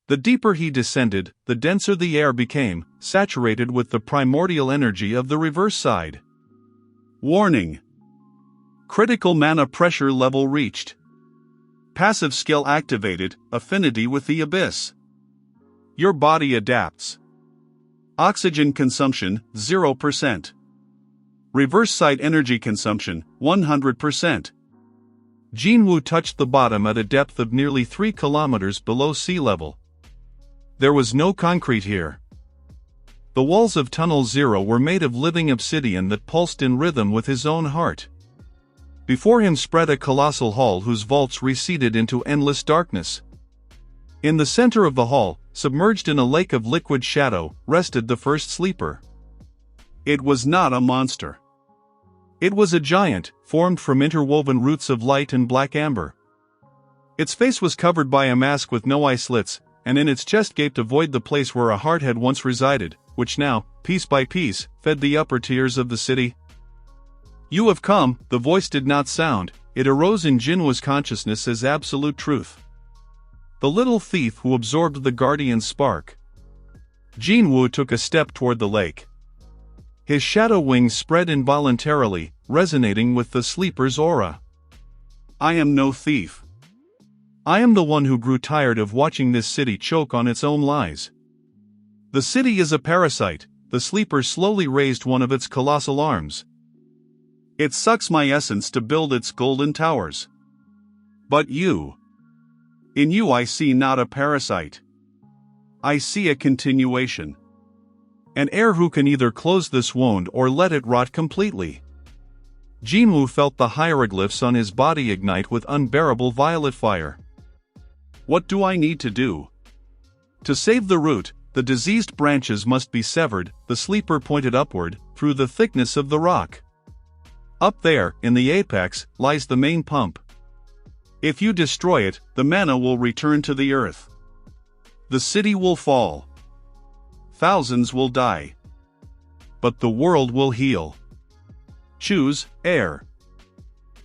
The deeper he descended, the denser the air became, saturated with the primordial energy of the reverse side. Warning. Critical mana pressure level reached. Passive skill activated, affinity with the abyss. Your body adapts. Oxygen consumption, 0%. Reverse side energy consumption, 100%. Jinwoo touched the bottom at a depth of nearly 3 kilometers below sea level. There was no concrete here. The walls of Tunnel 0 were made of living obsidian that pulsed in rhythm with his own heart. Before him spread a colossal hall whose vaults receded into endless darkness. In the center of the hall, submerged in a lake of liquid shadow, rested the first sleeper. It was not a monster. It was a giant, formed from interwoven roots of light and black amber. Its face was covered by a mask with no eye slits, and in its chest gaped a void, the place where a heart had once resided, which now, piece by piece, fed the upper tiers of the city. You have come, the voice did not sound, it arose in Jinwoo's consciousness as absolute truth. The little thief who absorbed the guardian's spark. Jinwoo took a step toward the lake. His shadow wings spread involuntarily, resonating with the sleeper's aura. I am no thief. I am the one who grew tired of watching this city choke on its own lies. The city is a parasite, the sleeper slowly raised one of its colossal arms. It sucks my essence to build its golden towers. But you. In you I see not a parasite. I see a continuation. An heir who can either close this wound or let it rot completely. Jinwoo felt the hieroglyphs on his body ignite with unbearable violet fire. What do I need to do? To save the root, the diseased branches must be severed, the sleeper pointed upward, through the thickness of the rock. Up there, in the apex, lies the main pump. If you destroy it, the mana will return to the earth. The city will fall. Thousands will die. But the world will heal. Choose, heir.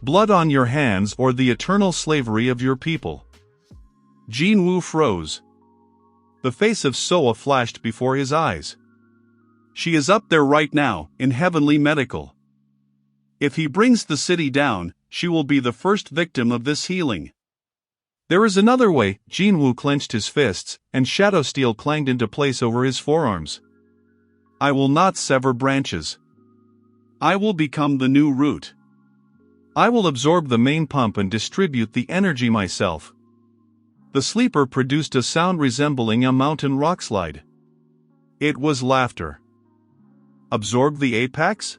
Blood on your hands or the eternal slavery of your people. Jinwoo froze. The face of Soa flashed before his eyes. She is up there right now, in heavenly medical. If he brings the city down, she will be the first victim of this healing. There is another way. Jinwoo clenched his fists, and shadow steel clanged into place over his forearms. I will not sever branches. I will become the new root. I will absorb the main pump and distribute the energy myself. The sleeper produced a sound resembling a mountain rockslide. It was laughter. Absorb the apex?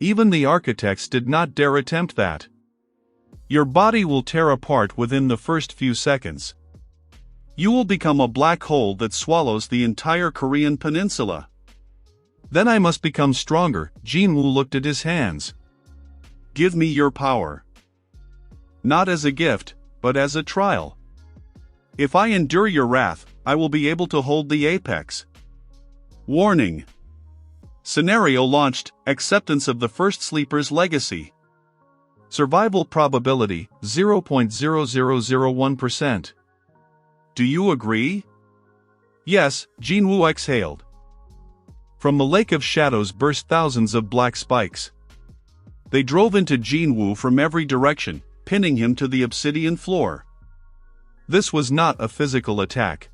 Even the architects did not dare attempt that. Your body will tear apart within the first few seconds. You will become a black hole that swallows the entire Korean peninsula. Then I must become stronger. Jinwoo looked at his hands. Give me your power. Not as a gift, but as a trial. If I endure your wrath, I will be able to hold the apex. Warning. Scenario launched, acceptance of the first sleeper's legacy. Survival probability, 0.0001%. Do you agree? Yes, Jinwoo exhaled. From the lake of shadows burst thousands of black spikes. They drove into Jinwoo from every direction, pinning him to the obsidian floor. This was not a physical attack.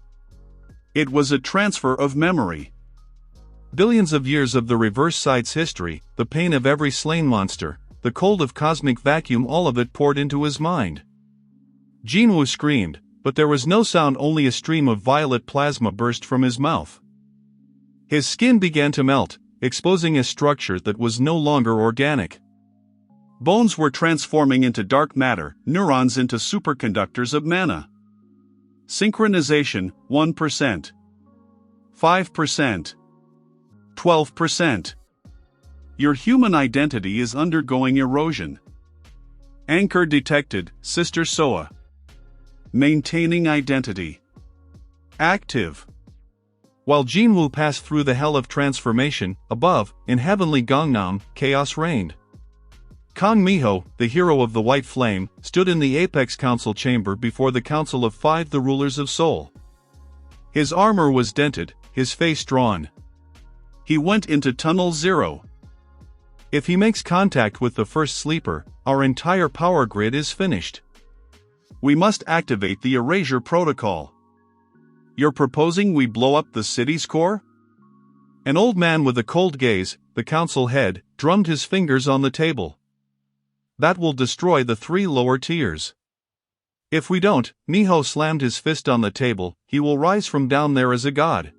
It was a transfer of memory. Billions of years of the reverse side's history, the pain of every slain monster, the cold of cosmic vacuum, all of it poured into his mind. Jinwoo screamed, but there was no sound, only a stream of violet plasma burst from his mouth. His skin began to melt, exposing a structure that was no longer organic. Bones were transforming into dark matter, neurons into superconductors of mana. Synchronization, 1%. 5%. 12%. Your human identity is undergoing erosion. Anchor detected, Sister Soa. Maintaining identity. Active. While Jinwoo passed through the hell of transformation, above, in heavenly Gangnam, chaos reigned. Kang Miho, the hero of the White Flame, stood in the Apex Council chamber before the Council of Five, the rulers of Seoul. His armor was dented, his face drawn. He went into Tunnel Zero. If he makes contact with the first sleeper, our entire power grid is finished. We must activate the erasure protocol. You're proposing we blow up the city's core? An old man with a cold gaze, the council head, drummed his fingers on the table. That will destroy the 3 lower tiers. If we don't, Miho slammed his fist on the table, he will rise from down there as a god.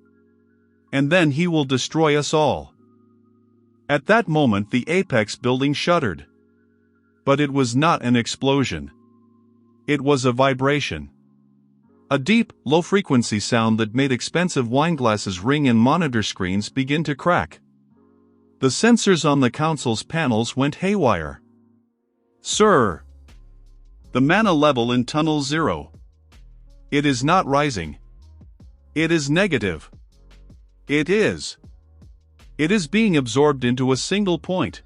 And then he will destroy us all. At that moment the Apex building shuddered. But it was not an explosion. It was a vibration. A deep, low-frequency sound that made expensive wineglasses ring and monitor screens begin to crack. The sensors on the council's panels went haywire. Sir! The mana level in Tunnel Zero. It is not rising. It is negative. It is being absorbed into a single point.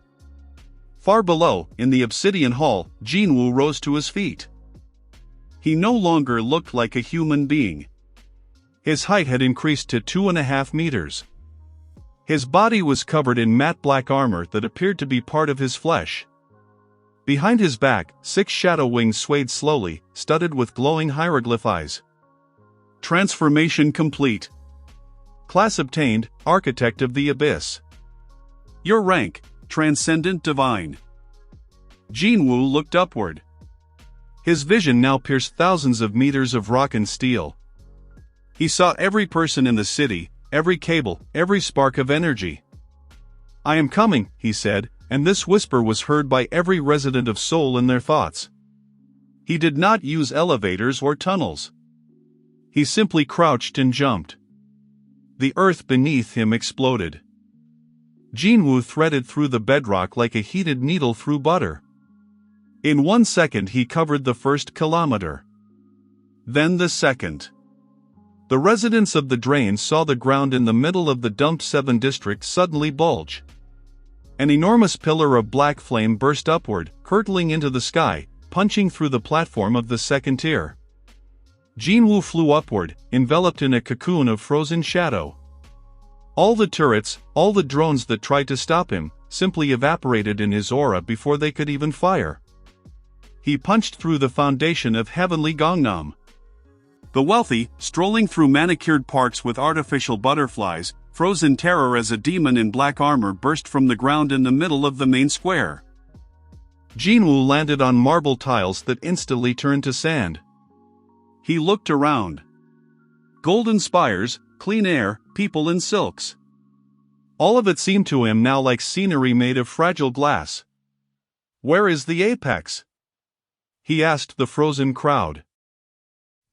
Far below, in the obsidian hall, Jinwoo rose to his feet. He no longer looked like a human being. His height had increased to 2.5 meters. His body was covered in matte black armor that appeared to be part of his flesh. Behind his back, 6 shadow wings swayed slowly, studded with glowing hieroglyph eyes. Transformation complete. Class obtained, Architect of the Abyss. Your rank, Transcendent Divine. Jinwoo looked upward. His vision now pierced thousands of meters of rock and steel. He saw every person in the city, every cable, every spark of energy. I am coming, he said, and this whisper was heard by every resident of Seoul in their thoughts. He did not use elevators or tunnels. He simply crouched and jumped. The earth beneath him exploded. Jinwoo threaded through the bedrock like a heated needle through butter. In 1 second he covered the first kilometer. Then the second. The residents of the drain saw the ground in the middle of the dumped 7 district suddenly bulge. An enormous pillar of black flame burst upward, hurtling into the sky, punching through the platform of the second tier. Jinwoo flew upward, enveloped in a cocoon of frozen shadow. All the turrets, all the drones that tried to stop him, simply evaporated in his aura before they could even fire. He punched through the foundation of heavenly Gangnam. The wealthy, strolling through manicured parks with artificial butterflies, froze in terror as a demon in black armor burst from the ground in the middle of the main square. Jinwoo landed on marble tiles that instantly turned to sand. He looked around. Golden spires, clean air, people in silks. All of it seemed to him now like scenery made of fragile glass. Where is the apex? He asked the frozen crowd.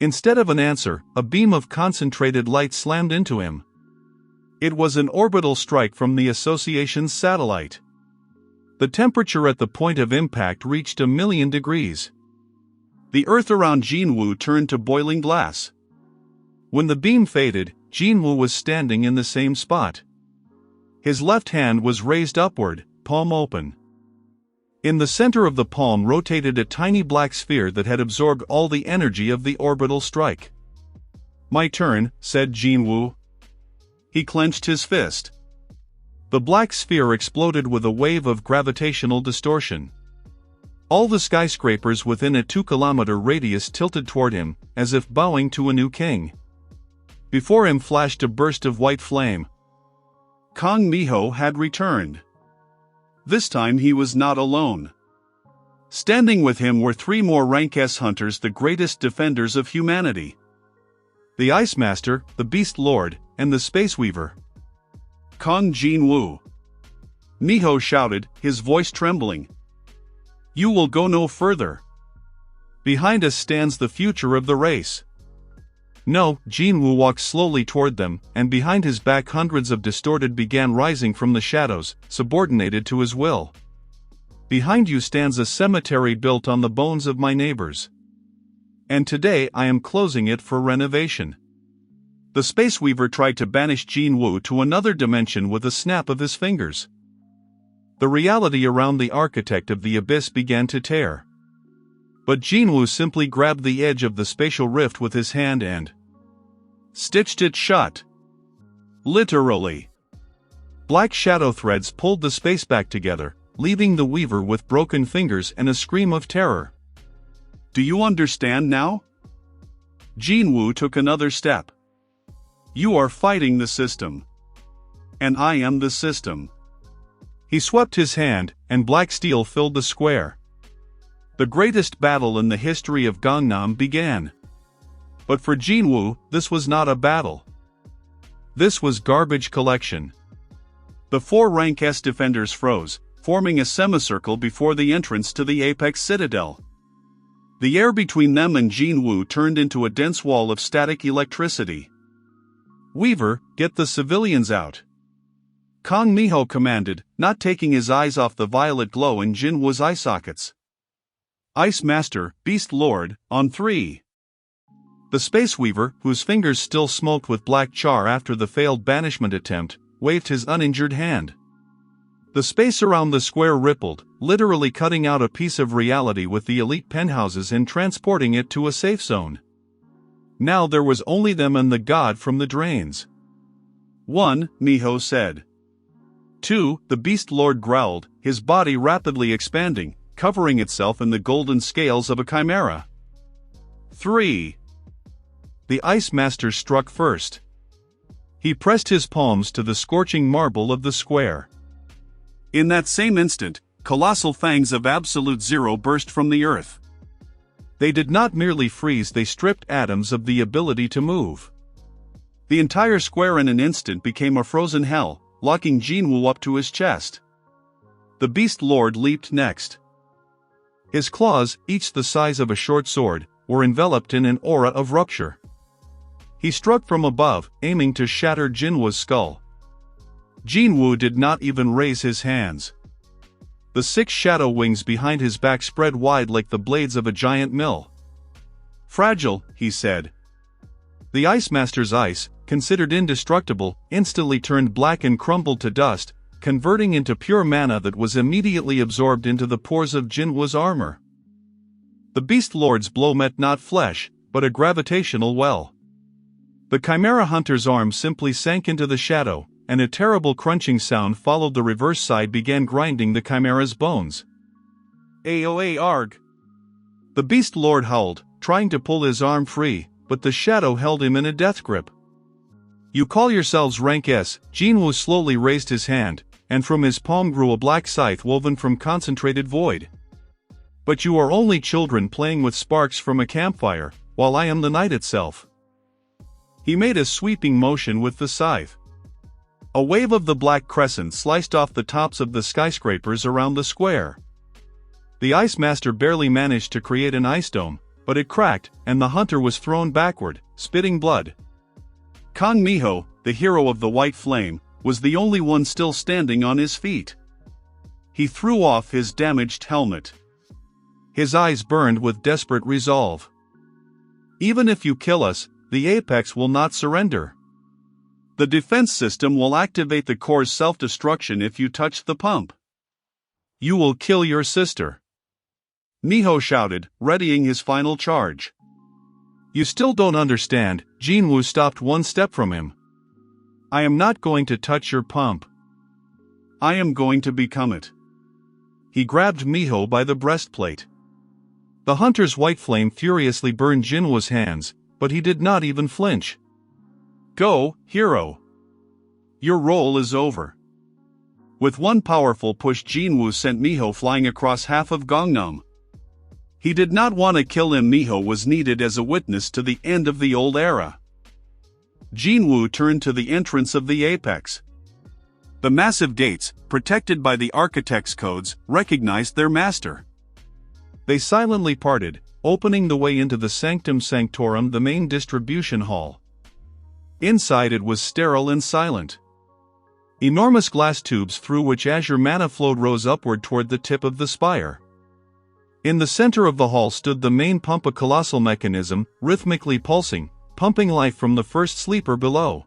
Instead of an answer, a beam of concentrated light slammed into him. It was an orbital strike from the association's satellite. The temperature at the point of impact reached 1,000,000 degrees. The earth around Jinwoo turned to boiling glass. When the beam faded, Jinwoo was standing in the same spot. His left hand was raised upward, palm open. In the center of the palm rotated a tiny black sphere that had absorbed all the energy of the orbital strike. My turn, said Jinwoo. He clenched his fist. The black sphere exploded with a wave of gravitational distortion. All the skyscrapers within a 2-kilometer radius tilted toward him, as if bowing to a new king. Before him flashed a burst of white flame. Kang Miho had returned. This time he was not alone. Standing with him were 3 more rank S hunters, the greatest defenders of humanity. The Ice Master, the Beast Lord, and the Space Weaver. Kang Jinwoo. Miho shouted, his voice trembling. You will go no further. Behind us stands the future of the race. No, Jinwoo walked slowly toward them, and behind his back hundreds of distorted began rising from the shadows, subordinated to his will. Behind you stands a cemetery built on the bones of my neighbors. And today I am closing it for renovation. The Space Weaver tried to banish Jinwoo to another dimension with a snap of his fingers. The reality around the Architect of the Abyss began to tear. But Jinwoo simply grabbed the edge of the spatial rift with his hand and stitched it shut. Literally. Black shadow threads pulled the space back together, leaving the Weaver with broken fingers and a scream of terror. Do you understand now? Jinwoo took another step. You are fighting the system. And I am the system. He swept his hand, and black steel filled the square. The greatest battle in the history of Gangnam began. But for Jinwoo, this was not a battle. This was garbage collection. The 4 rank S defenders froze, forming a semicircle before the entrance to the Apex Citadel. The air between them and Jinwoo turned into a dense wall of static electricity. Weaver, get the civilians out. Kang Miho commanded, not taking his eyes off the violet glow in Jinwoo's eye sockets. Ice Master, Beast Lord, on 3. The Space Weaver, whose fingers still smoked with black char after the failed banishment attempt, waved his uninjured hand. The space around the square rippled, literally cutting out a piece of reality with the elite penthouses and transporting it to a safe zone. Now there was only them and the god from the drains. 1, Miho said. 2, the Beast Lord growled, his body rapidly expanding, covering itself in the golden scales of a chimera. 3. The Ice Master struck first. He pressed his palms to the scorching marble of the square. In that same instant, colossal fangs of absolute zero burst from the earth. They did not merely freeze, they stripped atoms of the ability to move. The entire square in an instant became a frozen hell, locking Jinwoo up to his chest. The Beast Lord leaped next. His claws, each the size of a short sword, were enveloped in an aura of rupture. He struck from above, aiming to shatter Jinwoo's skull. Jinwoo did not even raise his hands. The 6 shadow wings behind his back spread wide like the blades of a giant mill. Fragile, he said. The Ice Master's ice, considered indestructible, instantly turned black and crumbled to dust, converting into pure mana that was immediately absorbed into the pores of Jinwoo's armor. The Beast Lord's blow met not flesh, but a gravitational well. The Chimera Hunter's arm simply sank into the shadow, and a terrible crunching sound followed. The reverse side began grinding the Chimera's bones. Aoa arg! The Beast Lord howled, trying to pull his arm free, but the shadow held him in a death grip. You call yourselves rank S, Jinwoo slowly raised his hand, and from his palm grew a black scythe woven from concentrated void. But you are only children playing with sparks from a campfire, while I am the night itself. He made a sweeping motion with the scythe. A wave of the black crescent sliced off the tops of the skyscrapers around the square. The Ice Master barely managed to create an ice dome, but it cracked, and the hunter was thrown backward, spitting blood. Kang Miho, the hero of the White Flame, was the only one still standing on his feet. He threw off his damaged helmet. His eyes burned with desperate resolve. Even if you kill us, the Apex will not surrender. The defense system will activate the core's self-destruction if you touch the pump. You will kill your sister. Miho shouted, readying his final charge. You still don't understand, Jinwoo stopped one step from him. I am not going to touch your pump. I am going to become it. He grabbed Miho by the breastplate. The hunter's white flame furiously burned Jinwoo's hands, but he did not even flinch. Go, hero. Your role is over. With one powerful push, Jinwoo sent Miho flying across half of Gangnam. He did not want to kill him. Miho was needed as a witness to the end of the old era. Jinwoo turned to the entrance of the Apex. The massive gates, protected by the architect's codes, recognized their master. They silently parted, opening the way into the Sanctum Sanctorum, the main distribution hall. Inside it was sterile and silent. Enormous glass tubes through which azure mana flowed rose upward toward the tip of the spire. In the center of the hall stood the main pump, a colossal mechanism, rhythmically pulsing, pumping life from the first sleeper below.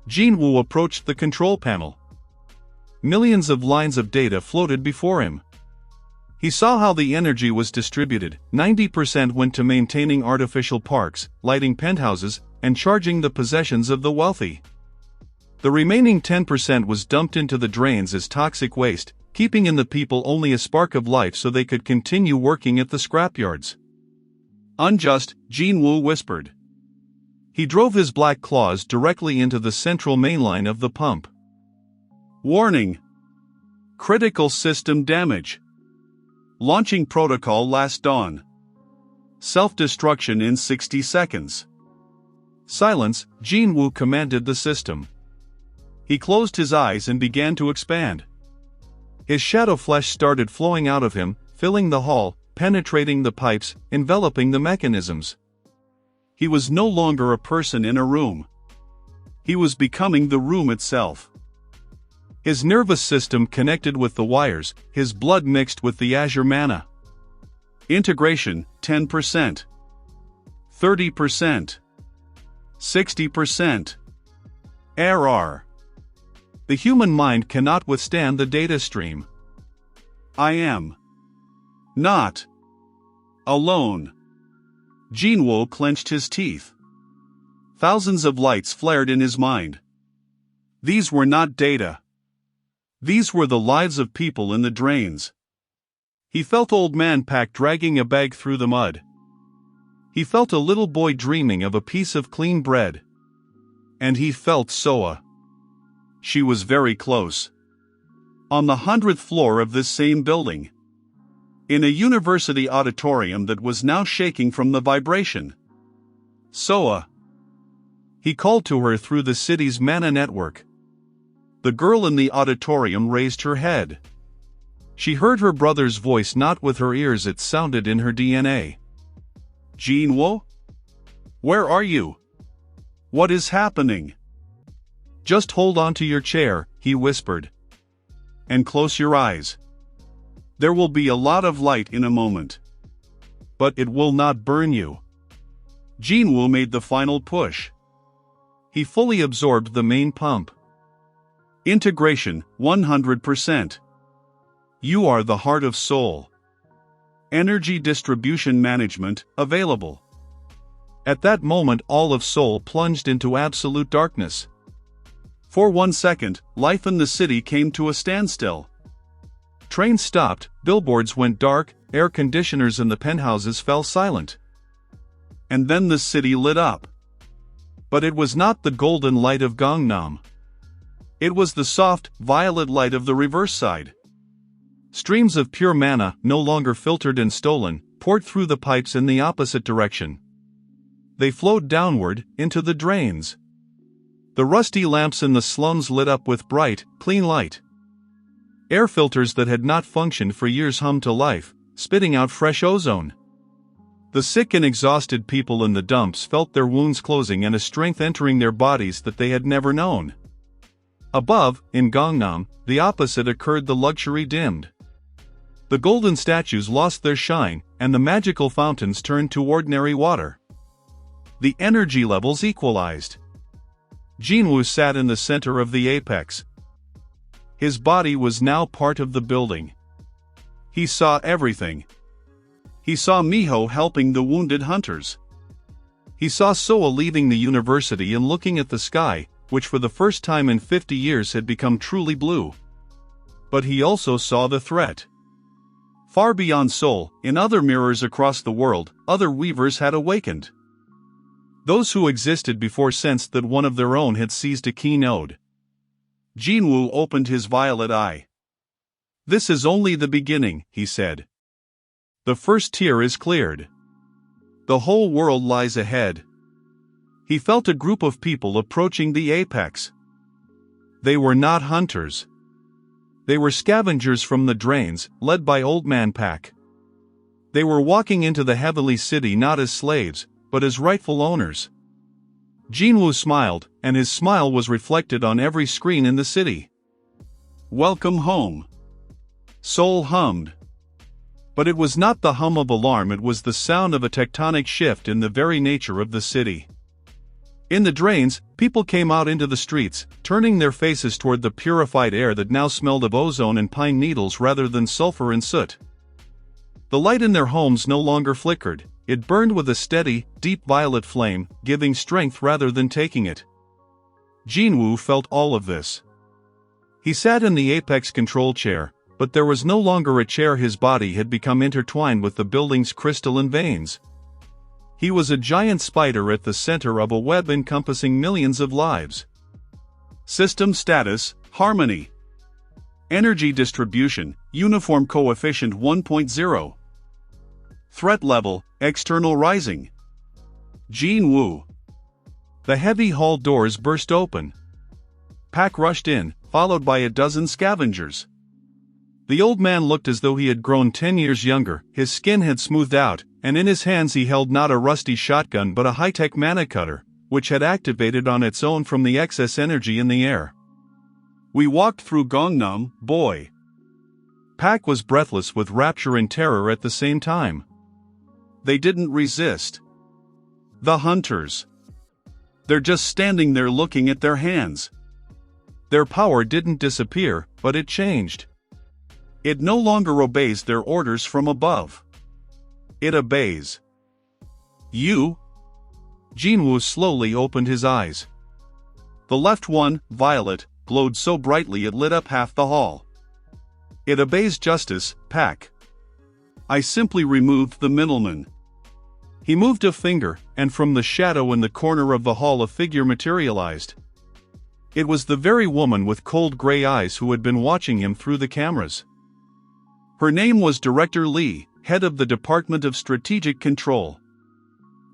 Jinwoo approached the control panel. Millions of lines of data floated before him. He saw how the energy was distributed. 90% went to maintaining artificial parks, lighting penthouses, and charging the possessions of the wealthy. The remaining 10% was dumped into the drains as toxic waste, keeping in the people only a spark of life so they could continue working at the scrapyards. Unjust, Jinwoo whispered. He drove his black claws directly into the central mainline of the pump. Warning! Critical system damage. Launching protocol last dawn. Self-destruction in 60 seconds. Silence, Jinwoo commanded the system. He closed his eyes and began to expand. His shadow flesh started flowing out of him, filling the hall, penetrating the pipes, enveloping the mechanisms. He was no longer a person in a room. He was becoming the room itself. His nervous system connected with the wires, his blood mixed with the azure mana. Integration, 10%. 30%. 60%. Error. The human mind cannot withstand the data stream. I am not alone. Jinwoo clenched his teeth. Thousands of lights flared in his mind. These were not data. These were the lives of people in the drains. He felt Old Man Pack dragging a bag through the mud. He felt a little boy dreaming of a piece of clean bread. And he felt Soa. She was very close. On the 100th floor of this same building. In a university auditorium that was now shaking from the vibration. Soa. He called to her through the city's Manhwa network. The girl in the auditorium raised her head. She heard her brother's voice, not with her ears, it sounded in her DNA. Jinwoo? Where are you? What is happening? Just hold on to your chair, he whispered. And close your eyes. There will be a lot of light in a moment. But it will not burn you. Jinwoo made the final push. He fully absorbed the main pump. Integration, 100%. You are the heart of Soul. Energy distribution management, available. At that moment all of Seoul plunged into absolute darkness. For 1 second, life in the city came to a standstill. Trains stopped, billboards went dark, air conditioners in the penthouses fell silent. And then the city lit up. But it was not the golden light of Gangnam. It was the soft, violet light of the reverse side. Streams of pure mana, no longer filtered and stolen, poured through the pipes in the opposite direction. They flowed downward, into the drains. The rusty lamps in the slums lit up with bright, clean light. Air filters that had not functioned for years hummed to life, spitting out fresh ozone. The sick and exhausted people in the dumps felt their wounds closing and a strength entering their bodies that they had never known. Above, in Gangnam, the opposite occurred, the luxury dimmed. The golden statues lost their shine, and the magical fountains turned to ordinary water. The energy levels equalized. Jinwoo sat in the center of the apex. His body was now part of the building. He saw everything. He saw Miho helping the wounded hunters. He saw Soa leaving the university and looking at the sky, which for the first time in 50 years had become truly blue. But he also saw the threat. Far beyond Seoul, in other mirrors across the world, other weavers had awakened. Those who existed before sensed that one of their own had seized a key node. Jinwoo opened his violet eye. This is only the beginning, he said. The first tier is cleared. The whole world lies ahead. He felt a group of people approaching the apex. They were not hunters. They were scavengers from the drains, led by Old Man Pack. They were walking into the heavenly city not as slaves, but as rightful owners. Jinwoo smiled, and his smile was reflected on every screen in the city. Welcome home. Seoul hummed. But it was not the hum of alarm, it was the sound of a tectonic shift in the very nature of the city. In the drains, people came out into the streets, turning their faces toward the purified air that now smelled of ozone and pine needles rather than sulfur and soot. The light in their homes no longer flickered, it burned with a steady, deep violet flame, giving strength rather than taking it. Jinwoo felt all of this. He sat in the apex control chair, but there was no longer a chair, his body had become intertwined with the building's crystalline veins. He was a giant spider at the center of a web encompassing millions of lives. System status, harmony. Energy distribution, uniform coefficient 1.0. Threat level, external rising. Jinwoo. The heavy hall doors burst open. Pack rushed in, followed by a dozen scavengers. The old man looked as though he had grown 10 years younger, his skin had smoothed out, and in his hands he held not a rusty shotgun but a high-tech mana cutter, which had activated on its own from the excess energy in the air. We walked through Gangnam, boy. Pack was breathless with rapture and terror at the same time. They didn't resist. The hunters. They're just standing there looking at their hands. Their power didn't disappear, but it changed. It no longer obeys their orders from above. It obeys you. Jinwoo slowly opened his eyes. The left one, violet, glowed so brightly it lit up half the hall. It obeys justice, Pak. I simply removed the middleman. He moved a finger, and from the shadow in the corner of the hall a figure materialized. It was the very woman with cold gray eyes who had been watching him through the cameras. Her name was Director Lee, head of the Department of Strategic Control.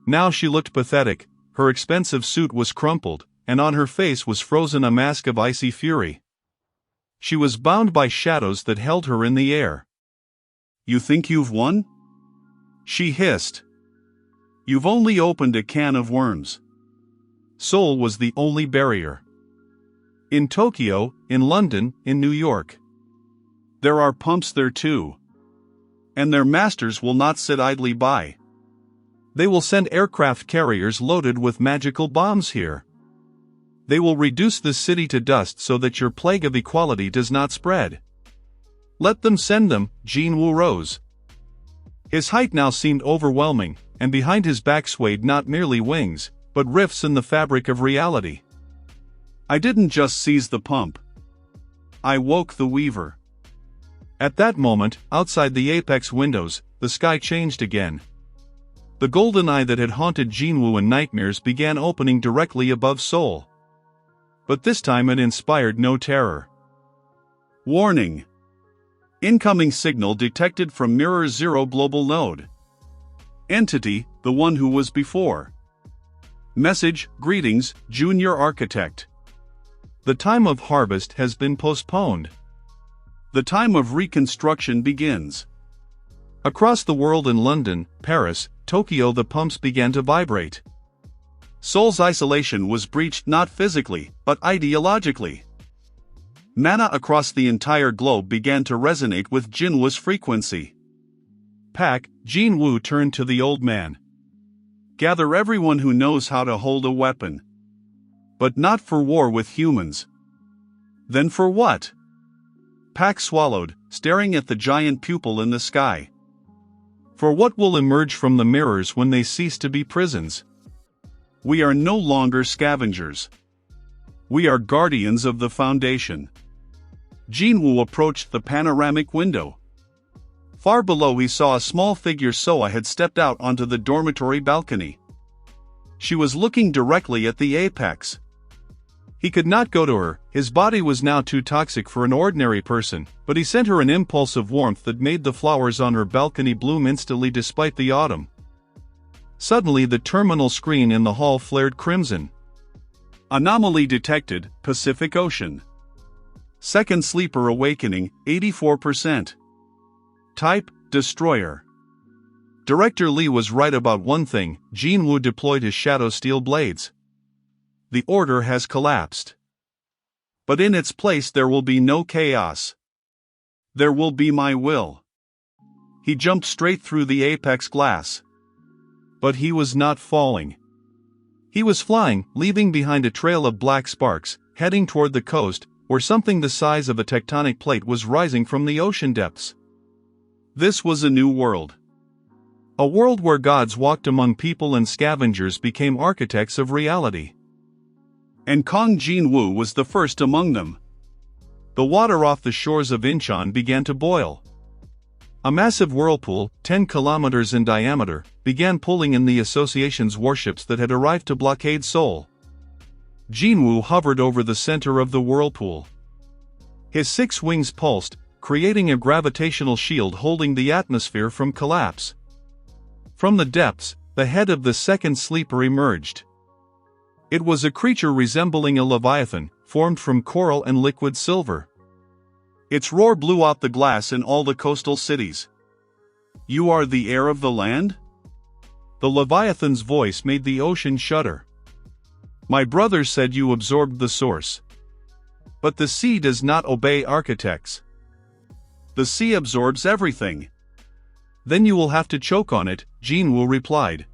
Now she looked pathetic, her expensive suit was crumpled, and on her face was frozen a mask of icy fury. She was bound by shadows that held her in the air. You think you've won? She hissed. You've only opened a can of worms. Seoul was the only barrier. In Tokyo, in London, in New York. There are pumps there too. And their masters will not sit idly by. They will send aircraft carriers loaded with magical bombs here. They will reduce the city to dust so that your plague of equality does not spread. Let them send them, Jinwoo rose. His height now seemed overwhelming, and behind his back swayed not merely wings, but rifts in the fabric of reality. I didn't just seize the pump. I woke the weaver. At that moment, outside the apex windows, the sky changed again. The golden eye that had haunted Jinwoo in nightmares began opening directly above Seoul. But this time it inspired no terror. Warning! Incoming signal detected from Mirror Zero global node. Entity, the one who was before. Message, greetings, Junior Architect. The time of harvest has been postponed. The time of reconstruction begins. Across the world in London, Paris, Tokyo the pumps began to vibrate. Seoul's isolation was breached not physically, but ideologically. Mana across the entire globe began to resonate with Jinwoo's frequency. Pak, Jinwoo turned to the old man. Gather everyone who knows how to hold a weapon. But not for war with humans. Then for what? Pak swallowed, staring at the giant pupil in the sky. For what will emerge from the mirrors when they cease to be prisons? We are no longer scavengers. We are guardians of the Foundation. Jinwoo approached the panoramic window. Far below he saw a small figure. Soa had stepped out onto the dormitory balcony. She was looking directly at the apex. He could not go to her, his body was now too toxic for an ordinary person, but he sent her an impulse of warmth that made the flowers on her balcony bloom instantly despite the autumn. Suddenly the terminal screen in the hall flared crimson. Anomaly detected, Pacific Ocean. Second sleeper awakening, 84%. Type, Destroyer. Director Lee was right about one thing, Jinwoo deployed his shadow steel blades. The order has collapsed. But in its place there will be no chaos. There will be my will. He jumped straight through the apex glass. But he was not falling. He was flying, leaving behind a trail of black sparks, heading toward the coast, where something the size of a tectonic plate was rising from the ocean depths. This was a new world. A world where gods walked among people and scavengers became architects of reality. And Kong Jinwoo was the first among them. The water off the shores of Incheon began to boil. A massive whirlpool, 10 kilometers in diameter, began pulling in the association's warships that had arrived to blockade Seoul. Jinwoo hovered over the center of the whirlpool. His 6 wings pulsed, creating a gravitational shield holding the atmosphere from collapse. From the depths, the head of the second sleeper emerged. It was a creature resembling a leviathan, formed from coral and liquid silver. Its roar blew out the glass in all the coastal cities. You are the heir of the land? The leviathan's voice made the ocean shudder. My brother said you absorbed the source. But the sea does not obey architects. The sea absorbs everything. Then you will have to choke on it, Jinwoo replied.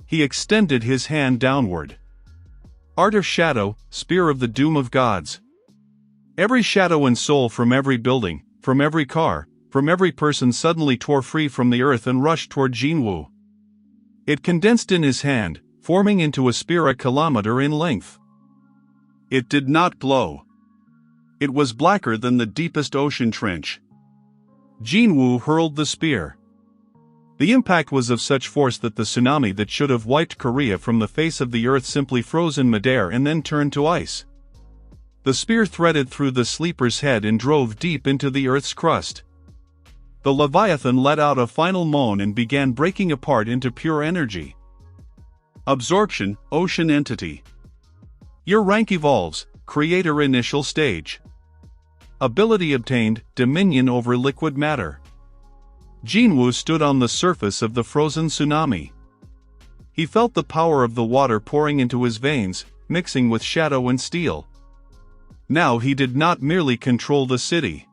He extended his hand downward. Art of Shadow, Spear of the Doom of Gods. Every shadow in Seoul from every building, from every car, from every person suddenly tore free from the earth and rushed toward Jinwoo. It condensed in his hand, forming into a spear a kilometer in length. It did not glow. It was blacker than the deepest ocean trench. Jinwoo hurled the spear. The impact was of such force that the tsunami that should have wiped Korea from the face of the earth simply froze in midair and then turned to ice. The spear threaded through the sleeper's head and drove deep into the earth's crust. The Leviathan let out a final moan and began breaking apart into pure energy. Absorption, ocean entity. Your rank evolves, creator initial stage. Ability obtained, dominion over liquid matter. Jinwoo stood on the surface of the frozen tsunami. He felt the power of the water pouring into his veins, mixing with shadow and steel. Now he did not merely control the city.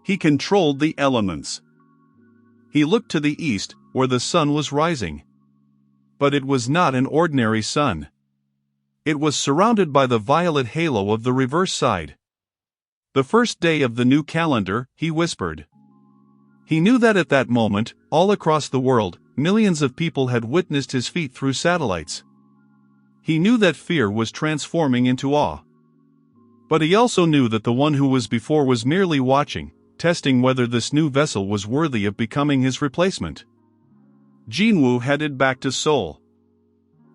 He controlled the elements. He looked to the east, where the sun was rising. But it was not an ordinary sun. It was surrounded by the violet halo of the reverse side. The first day of the new calendar, he whispered. He knew that at that moment, all across the world, millions of people had witnessed his feat through satellites. He knew that fear was transforming into awe. But he also knew that the one who was before was merely watching, testing whether this new vessel was worthy of becoming his replacement. Jinwoo headed back to Seoul.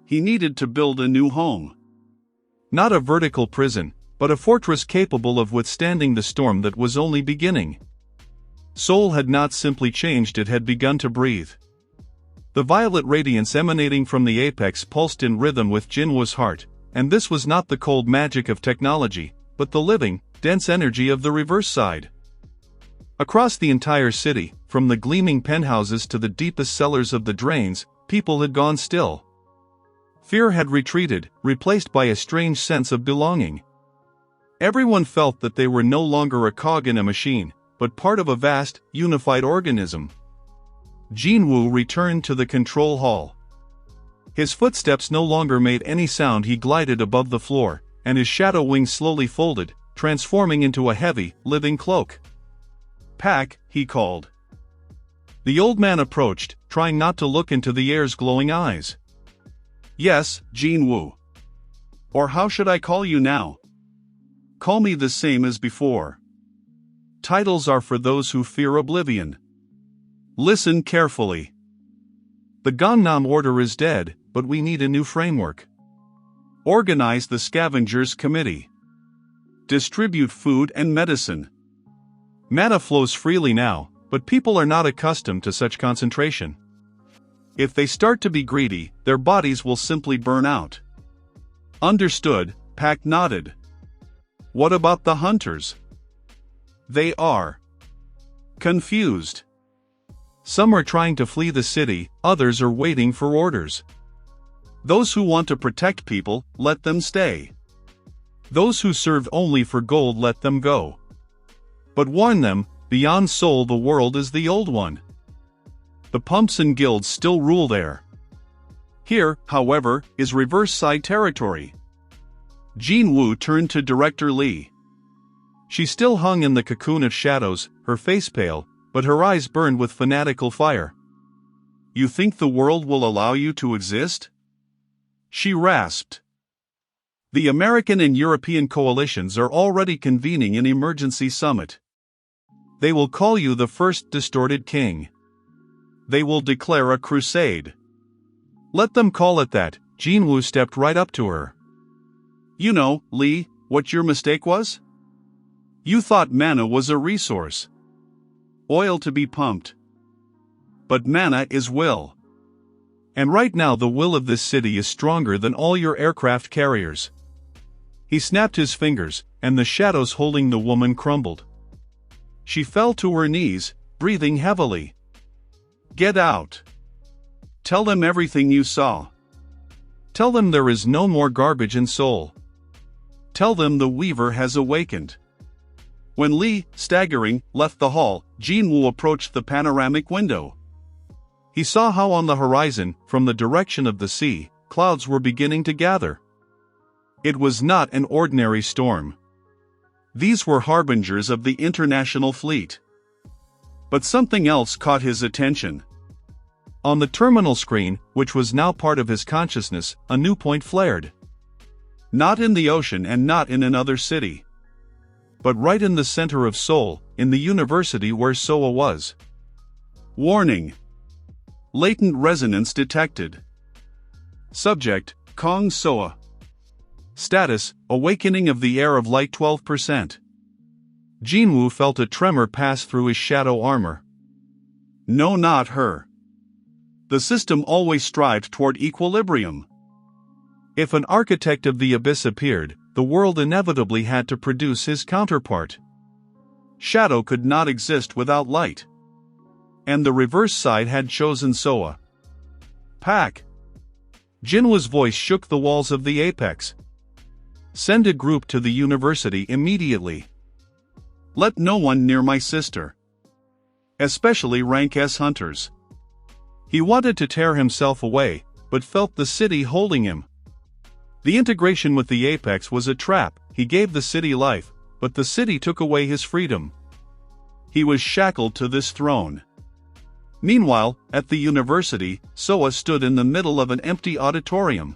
He needed to build a new home. Not a vertical prison, but a fortress capable of withstanding the storm that was only beginning. Seoul had not simply changed, it had begun to breathe. The violet radiance emanating from the apex pulsed in rhythm with Jinwoo's heart, and this was not the cold magic of technology, but the living, dense energy of the reverse side. Across the entire city, from the gleaming penthouses to the deepest cellars of the drains, people had gone still. Fear had retreated, replaced by a strange sense of belonging. Everyone felt that they were no longer a cog in a machine, but part of a vast, unified organism. Jinwoo returned to the control hall. His footsteps no longer made any sound. He glided above the floor, and his shadow wings slowly folded, transforming into a heavy, living cloak. "Pack," he called. The old man approached, trying not to look into the air's glowing eyes. "Yes, Jinwoo. Or how should I call you now?" "Call me the same as before. Titles are for those who fear oblivion. Listen carefully. The Gangnam Order is dead, but we need a new framework. Organize the Scavengers Committee. Distribute food and medicine. Mana flows freely now, but people are not accustomed to such concentration. If they start to be greedy, their bodies will simply burn out." "Understood," Pack nodded. "What about the hunters?" "They are confused. Some are trying to flee the city, others are waiting for orders. Those who want to protect people, let them stay. Those who served only for gold, let them go. But warn them, beyond Seoul the world is the old one. The pumps and guilds still rule there. Here, however, is reverse side territory." Jinwoo turned to Director Lee. She still hung in the cocoon of shadows, her face pale, but her eyes burned with fanatical fire. "You think the world will allow you to exist?" she rasped. "The American and European coalitions are already convening an emergency summit. They will call you the first distorted king. They will declare a crusade. Let them call it that." Jinwoo stepped right up to her. "You know, Lee, what your mistake was? You thought mana was a resource. Oil to be pumped. But mana is will. And right now the will of this city is stronger than all your aircraft carriers." He snapped his fingers, and the shadows holding the woman crumbled. She fell to her knees, breathing heavily. "Get out. Tell them everything you saw. Tell them there is no more garbage in Seoul. Tell them the Weaver has awakened." When Lee, staggering, left the hall, Jinwoo approached the panoramic window. He saw how on the horizon, from the direction of the sea, clouds were beginning to gather. It was not an ordinary storm. These were harbingers of the international fleet. But something else caught his attention. On the terminal screen, which was now part of his consciousness, a new point flared. Not in the ocean and not in another city, but right in the center of Seoul, in the university where Soa was. Warning. Latent resonance detected. Subject, Kong Soa. Status, awakening of the air of light 12%. Jinwoo felt a tremor pass through his shadow armor. No, not her. The system always strived toward equilibrium. If an architect of the abyss appeared, the world inevitably had to produce his counterpart. Shadow could not exist without light. And the reverse side had chosen Soa. Pack. Jinwoo's voice shook the walls of the apex. Send a group to the university immediately. Let no one near my sister. Especially rank S hunters. He wanted to tear himself away, but felt the city holding him. The integration with the apex was a trap. He gave the city life, but the city took away his freedom. He was shackled to this throne. Meanwhile, at the university, Soa stood in the middle of an empty auditorium.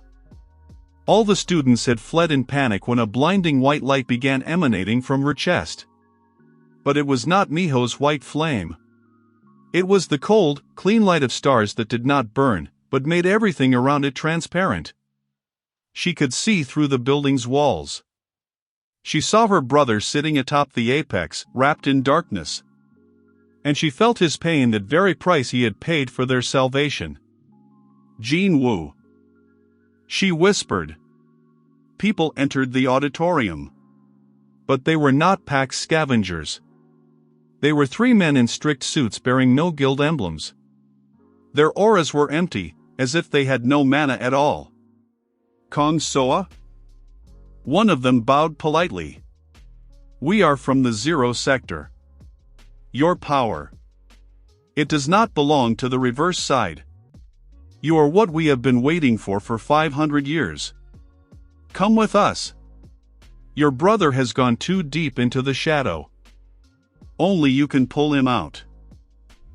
All the students had fled in panic when a blinding white light began emanating from her chest. But it was not Miho's white flame. It was the cold, clean light of stars that did not burn, but made everything around it transparent. She could see through the building's walls. She saw her brother sitting atop the apex, wrapped in darkness. And she felt his pain, that very price he had paid for their salvation. Jinwoo. She whispered. People entered the auditorium. But they were not Pack's scavengers. They were 3 men in strict suits bearing no guild emblems. Their auras were empty, as if they had no mana at all. Kong Soa? One of them bowed politely. We are from the Zero Sector. Your power. It does not belong to the reverse side. You are what we have been waiting for 500 years. Come with us. Your brother has gone too deep into the shadow. Only you can pull him out.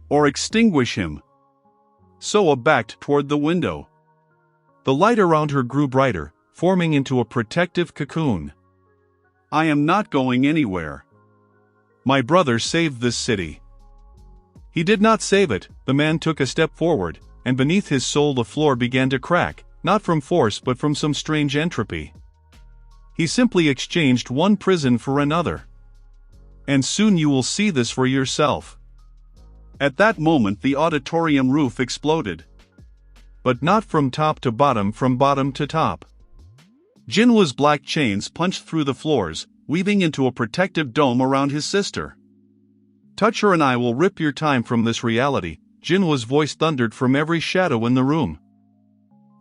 Or extinguish him. Soa backed toward the window. The light around her grew brighter, forming into a protective cocoon. I am not going anywhere. My brother saved this city. He did not save it. The man took a step forward, and beneath his soul the floor began to crack, not from force but from some strange entropy. He simply exchanged one prison for another. And soon you will see this for yourself. At that moment the auditorium roof exploded. But not from top to bottom, from bottom to top. Jinwoo's black chains punched through the floors, weaving into a protective dome around his sister. Touch her and I will rip your time from this reality, Jinwoo's voice thundered from every shadow in the room.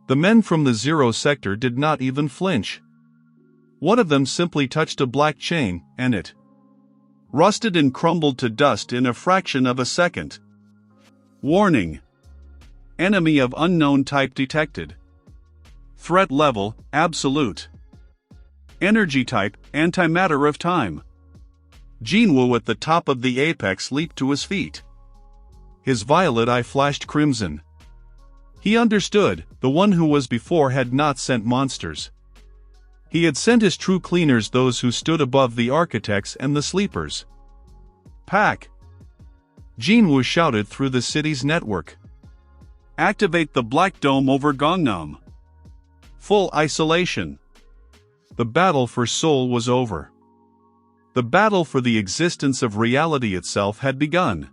The men from the Zero Sector did not even flinch. One of them simply touched a black chain, and it rusted and crumbled to dust in a fraction of a second. Warning. Enemy of unknown type detected. Threat level, absolute. Energy type, antimatter of time. Jinwoo at the top of the apex leaped to his feet. His violet eye flashed crimson. He understood, the one who was before had not sent monsters. He had sent his true cleaners, those who stood above the architects and the sleepers. Pack. Jinwoo shouted through the city's network. Activate the Black Dome over Gangnam. Full isolation. The battle for Seoul was over. The battle for the existence of reality itself had begun.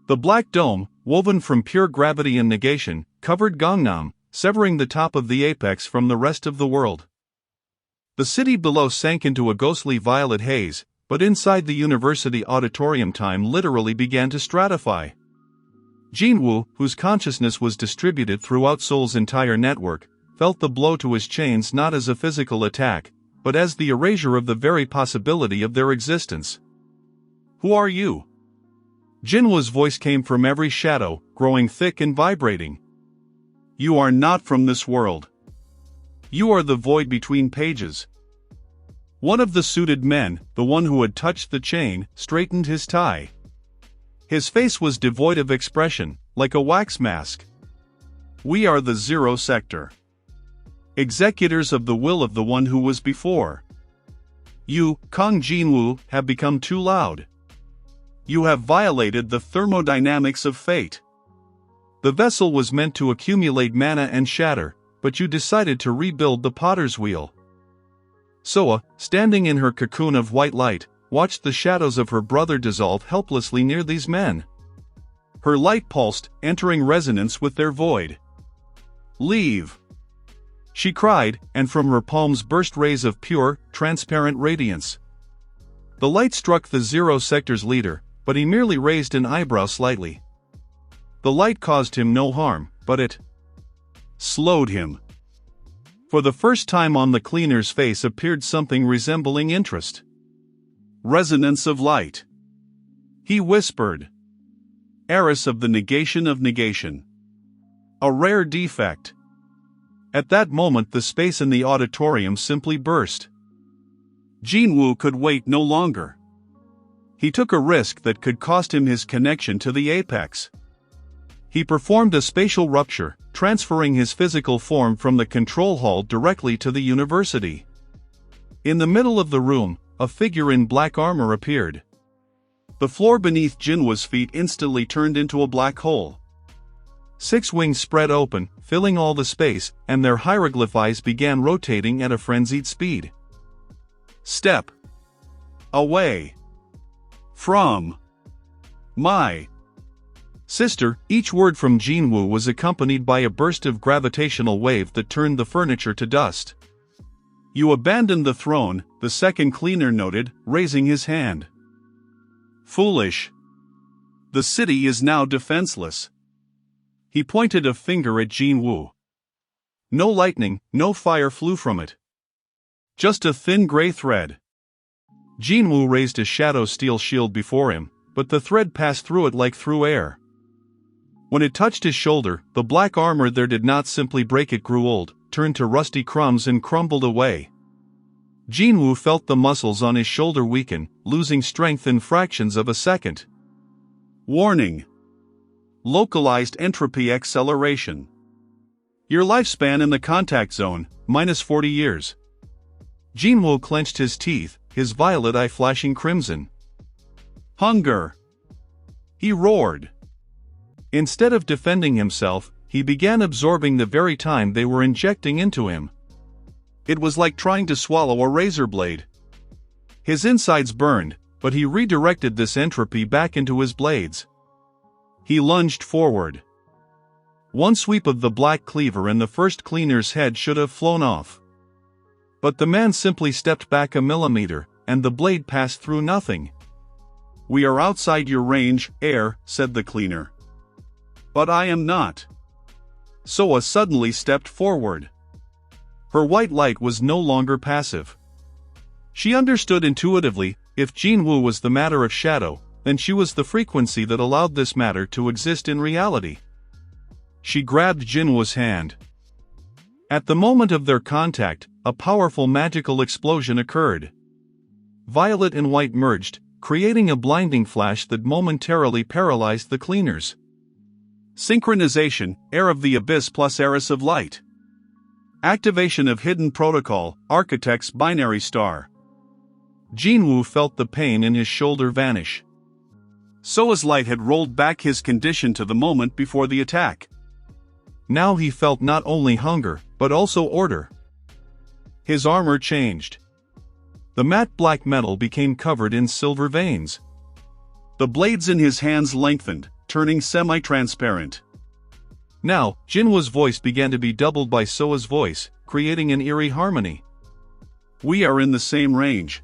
The Black Dome, woven from pure gravity and negation, covered Gangnam, severing the top of the apex from the rest of the world. The city below sank into a ghostly violet haze, but inside the university auditorium time literally began to stratify. Jinwoo, whose consciousness was distributed throughout Seoul's entire network, felt the blow to his chains not as a physical attack, but as the erasure of the very possibility of their existence. Who are you? Jinwoo's voice came from every shadow, growing thick and vibrating. You are not from this world. You are the void between pages. One of the suited men, the one who had touched the chain, straightened his tie. His face was devoid of expression, like a wax mask. "We are the Zero Sector. Executors of the will of the one who was before. You, Kong Jinwoo, have become too loud. You have violated the thermodynamics of fate. The vessel was meant to accumulate mana and shatter, but you decided to rebuild the potter's wheel." Soa, standing in her cocoon of white light, watched the shadows of her brother dissolve helplessly near these men. Her light pulsed, entering resonance with their void. "Leave!" she cried, and from her palms burst rays of pure, transparent radiance. The light struck the Zero Sector's leader, but he merely raised an eyebrow slightly. The light caused him no harm, but it slowed him. For the first time on the cleaner's face appeared something resembling interest. "Resonance of light," he whispered. "Heiress of the negation of negation. A rare defect." At that moment the space in the auditorium simply burst. Jinwoo could wait no longer. He took a risk that could cost him his connection to the apex. He performed a spatial rupture, transferring his physical form from the control hall directly to the university. In the middle of the room, a figure in black armor appeared. The floor beneath Jinwoo's feet instantly turned into a black hole. 6 wings spread open, filling all the space, and their hieroglyph eyes began rotating at a frenzied speed. "Step away from my sister." Each word from Jinwoo was accompanied by a burst of gravitational wave that turned the furniture to dust. "You abandoned the throne," the second cleaner noted, raising his hand. "Foolish. The city is now defenseless." He pointed a finger at Jinwoo. No lightning, no fire flew from it. Just a thin gray thread. Jinwoo raised a shadow steel shield before him, but the thread passed through it like through air. When it touched his shoulder, the black armor there did not simply break, it grew old, turned to rusty crumbs and crumbled away. Jinwoo felt the muscles on his shoulder weaken, losing strength in fractions of a second. "Warning. Localized entropy acceleration. Your lifespan in the contact zone, -40 years. Jinwoo clenched his teeth, his violet eye flashing crimson. "Hunger!" he roared. Instead of defending himself, he began absorbing the very time they were injecting into him. It was like trying to swallow a razor blade. His insides burned, but he redirected this entropy back into his blades. He lunged forward. One sweep of the black cleaver and the first cleaner's head should have flown off. But the man simply stepped back a millimeter, and the blade passed through nothing. "We are outside your range, Air," said the cleaner. "But I am not." Soa suddenly stepped forward. Her white light was no longer passive. She understood intuitively, if Jinwoo was the matter of shadow, then she was the frequency that allowed this matter to exist in reality. She grabbed Jinwoo's hand. At the moment of their contact, a powerful magical explosion occurred. Violet and white merged, creating a blinding flash that momentarily paralyzed the cleaners. Synchronization, Heir of the Abyss plus Heiress of Light. Activation of Hidden Protocol, Architect's Binary Star. Jinwoo felt the pain in his shoulder vanish. Soa's light had rolled back his condition to the moment before the attack. Now he felt not only hunger, but also order. His armor changed. The matte black metal became covered in silver veins. The blades in his hands lengthened, turning semi-transparent. Now, Jinwoo's voice began to be doubled by Soa's voice, creating an eerie harmony. "We are in the same range."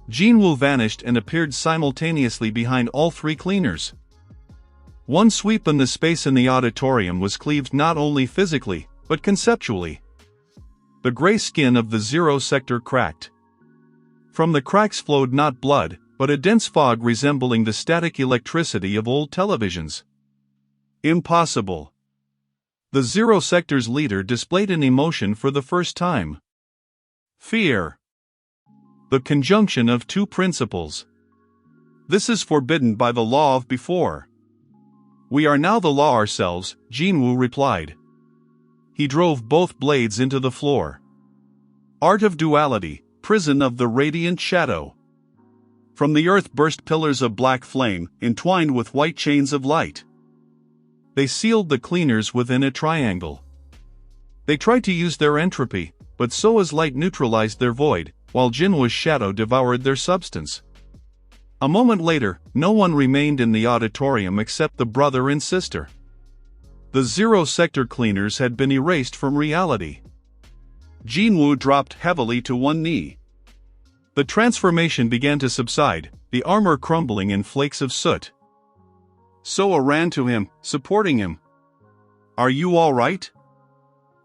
Jinwoo vanished and appeared simultaneously behind all 3 cleaners. One sweep and the space in the auditorium was cleaved not only physically, but conceptually. The gray skin of the Zero Sector cracked. From the cracks flowed not blood, but a dense fog resembling the static electricity of old televisions. Impossible. The Zero Sector's leader displayed an emotion for the first time. Fear. The conjunction of two principles. This is forbidden by the law of before. We are now the law ourselves, Jinwoo replied. He drove both blades into the floor. Art of duality, prison of the radiant shadow. From the earth burst pillars of black flame, entwined with white chains of light. They sealed the cleaners within a triangle. They tried to use their entropy, but Soa's light neutralized their void, while Jinwoo's shadow devoured their substance. A moment later, no one remained in the auditorium except the brother and sister. The zero-sector cleaners had been erased from reality. Jinwoo dropped heavily to one knee. The transformation began to subside, the armor crumbling in flakes of soot. Soa ran to him, supporting him. "Are you all right?"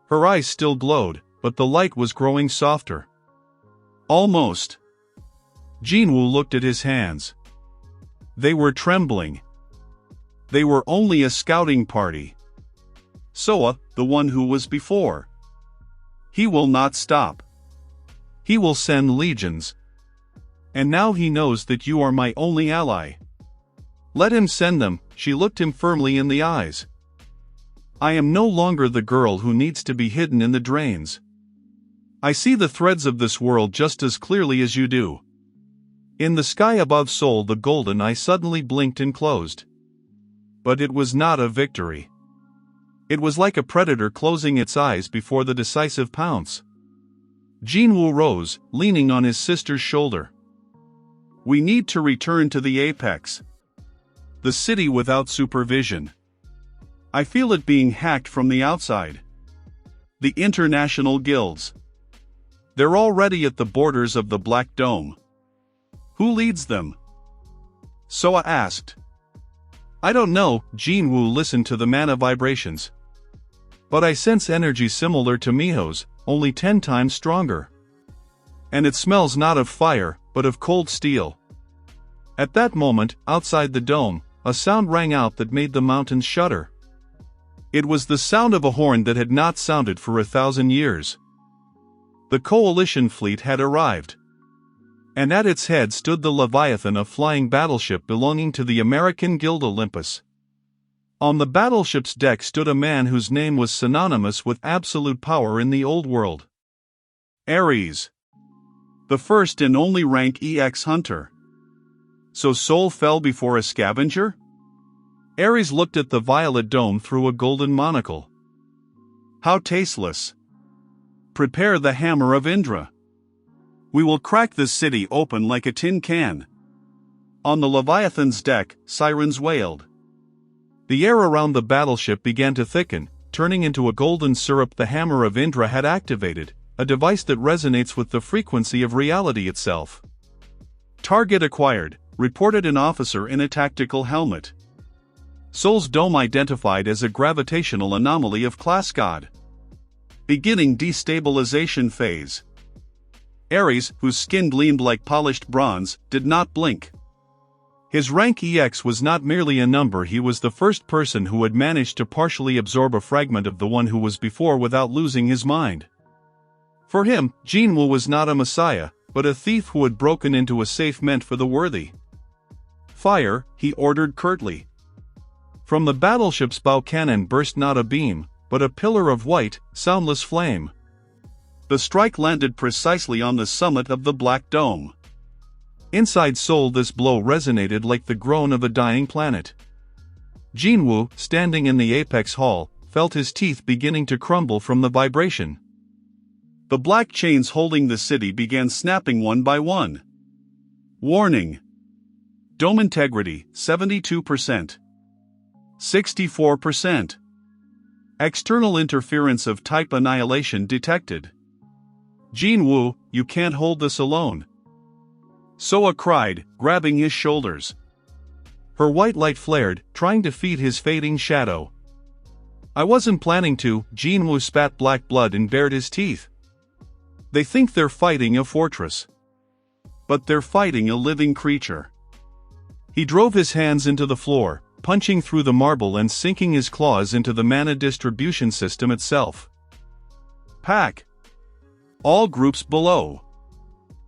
Her eyes still glowed, but the light was growing softer. "Almost." Jinwoo looked at his hands. They were trembling. They were only a scouting party. Soa, the one who was before. He will not stop. He will send legions. And now he knows that you are my only ally. Let him send them, she looked him firmly in the eyes. I am no longer the girl who needs to be hidden in the drains. I see the threads of this world just as clearly as you do. In the sky above Seoul, the golden eye suddenly blinked and closed. But it was not a victory. It was like a predator closing its eyes before the decisive pounce. Jinwoo rose, leaning on his sister's shoulder. We need to return to the apex. The city without supervision. I feel it being hacked from the outside. The international guilds. They're already at the borders of the Black Dome. Who leads them? Soa asked. I don't know, Jinwoo listened to the mana vibrations. But I sense energy similar to Miho's, only 10 times stronger. And it smells not of fire, but of cold steel. At that moment, outside the dome, a sound rang out that made the mountains shudder. It was the sound of a horn that had not sounded for 1,000 years. The coalition fleet had arrived. And at its head stood the Leviathan, a flying battleship belonging to the American Guild Olympus. On the battleship's deck stood a man whose name was synonymous with absolute power in the old world. Ares. The first and only rank EX hunter. So Seoul fell before a scavenger? Ares looked at the violet dome through a golden monocle. How tasteless. Prepare the hammer of Indra. We will crack this city open like a tin can. On the Leviathan's deck, sirens wailed. The air around the battleship began to thicken, turning into a golden syrup the hammer of Indra had activated, a device that resonates with the frequency of reality itself. Target acquired, reported an officer in a tactical helmet. Seoul's dome identified as a gravitational anomaly of class God. Beginning destabilization phase. Ares, whose skin gleamed like polished bronze, did not blink. His rank EX was not merely a number, he was the first person who had managed to partially absorb a fragment of the one who was before without losing his mind. For him, Jinwoo was not a messiah, but a thief who had broken into a safe meant for the worthy. Fire, he ordered curtly. From the battleship's bow cannon burst not a beam, but a pillar of white, soundless flame. The strike landed precisely on the summit of the Black Dome. Inside Seoul, this blow resonated like the groan of a dying planet. Jinwoo, standing in the apex hall, felt his teeth beginning to crumble from the vibration. The black chains holding the city began snapping one by one. Warning. Dome integrity, 72%. 64%. External interference of type annihilation detected. Jinwoo, you can't hold this alone. Soa cried, grabbing his shoulders. Her white light flared, trying to feed his fading shadow. I wasn't planning to, Jinwoo spat black blood and bared his teeth. They think they're fighting a fortress. But they're fighting a living creature. He drove his hands into the floor, punching through the marble and sinking his claws into the mana distribution system itself. Pack. All groups below.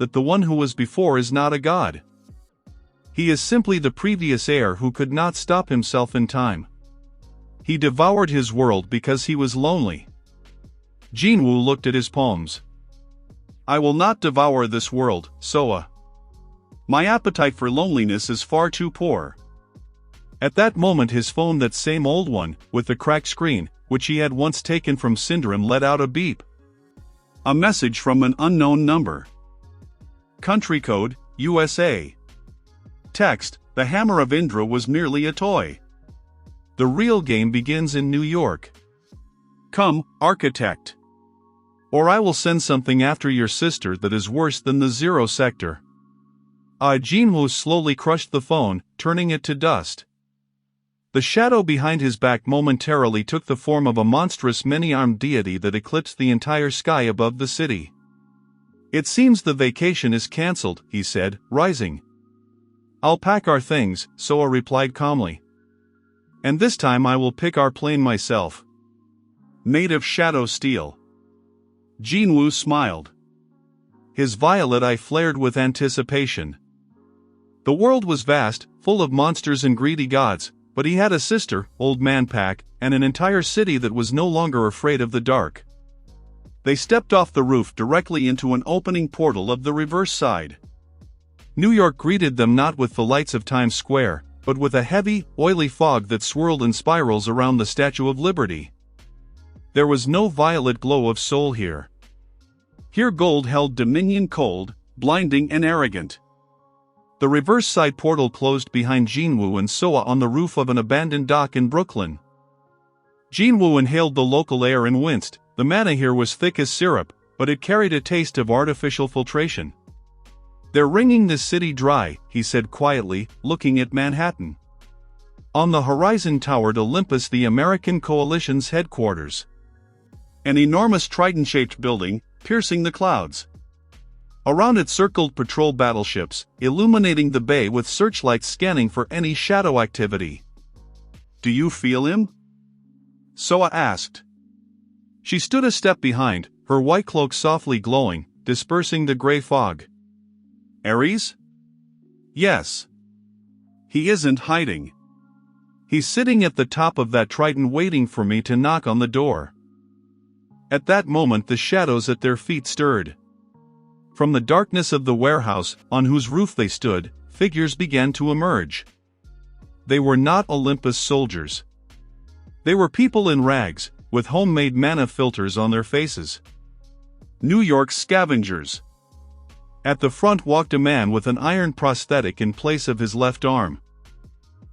that the one who was before is not a god. He is simply the previous heir who could not stop himself in time. He devoured his world because he was lonely. Jinwoo looked at his palms. I will not devour this world, Soa. My appetite for loneliness is far too poor. At that moment his phone, that same old one, with the cracked screen, which he had once taken from Cinderam, let out a beep. A message from an unknown number. Country code, USA. Text, the hammer of Indra was merely a toy. The real game begins in New York. Come, architect. Or I will send something after your sister that is worse than the Zero Sector. Jinwoo slowly crushed the phone, turning it to dust. The shadow behind his back momentarily took the form of a monstrous many-armed deity that eclipsed the entire sky above the city. It seems the vacation is cancelled, he said, rising. I'll pack our things, Soa replied calmly. And this time I will pick our plane myself. Made of shadow steel. Jinwoo smiled. His violet eye flared with anticipation. The world was vast, full of monsters and greedy gods, but he had a sister, Old Man Pack, and an entire city that was no longer afraid of the dark. They stepped off the roof directly into an opening portal of the reverse side. New York greeted them not with the lights of Times Square, but with a heavy, oily fog that swirled in spirals around the Statue of Liberty. There was no violet glow of soul here. Here gold held dominion, cold, blinding and arrogant. The reverse side portal closed behind Jinwoo and Soa on the roof of an abandoned dock in Brooklyn. Jinwoo inhaled the local air and winced. The manna here was thick as syrup, but it carried a taste of artificial filtration. They're wringing this city dry, he said quietly, looking at Manhattan. On the horizon towered Olympus, the American coalition's headquarters. An enormous trident-shaped building, piercing the clouds. Around it circled patrol battleships, illuminating the bay with searchlights scanning for any shadow activity. Do you feel him? Soa asked. She stood a step behind, her white cloak softly glowing, dispersing the gray fog. Ares? Yes. He isn't hiding. He's sitting at the top of that trident waiting for me to knock on the door. At that moment the shadows at their feet stirred. From the darkness of the warehouse, on whose roof they stood, figures began to emerge. They were not Olympus soldiers. They were people in rags, with homemade manna filters on their faces. New York's scavengers. At the front walked a man with an iron prosthetic in place of his left arm.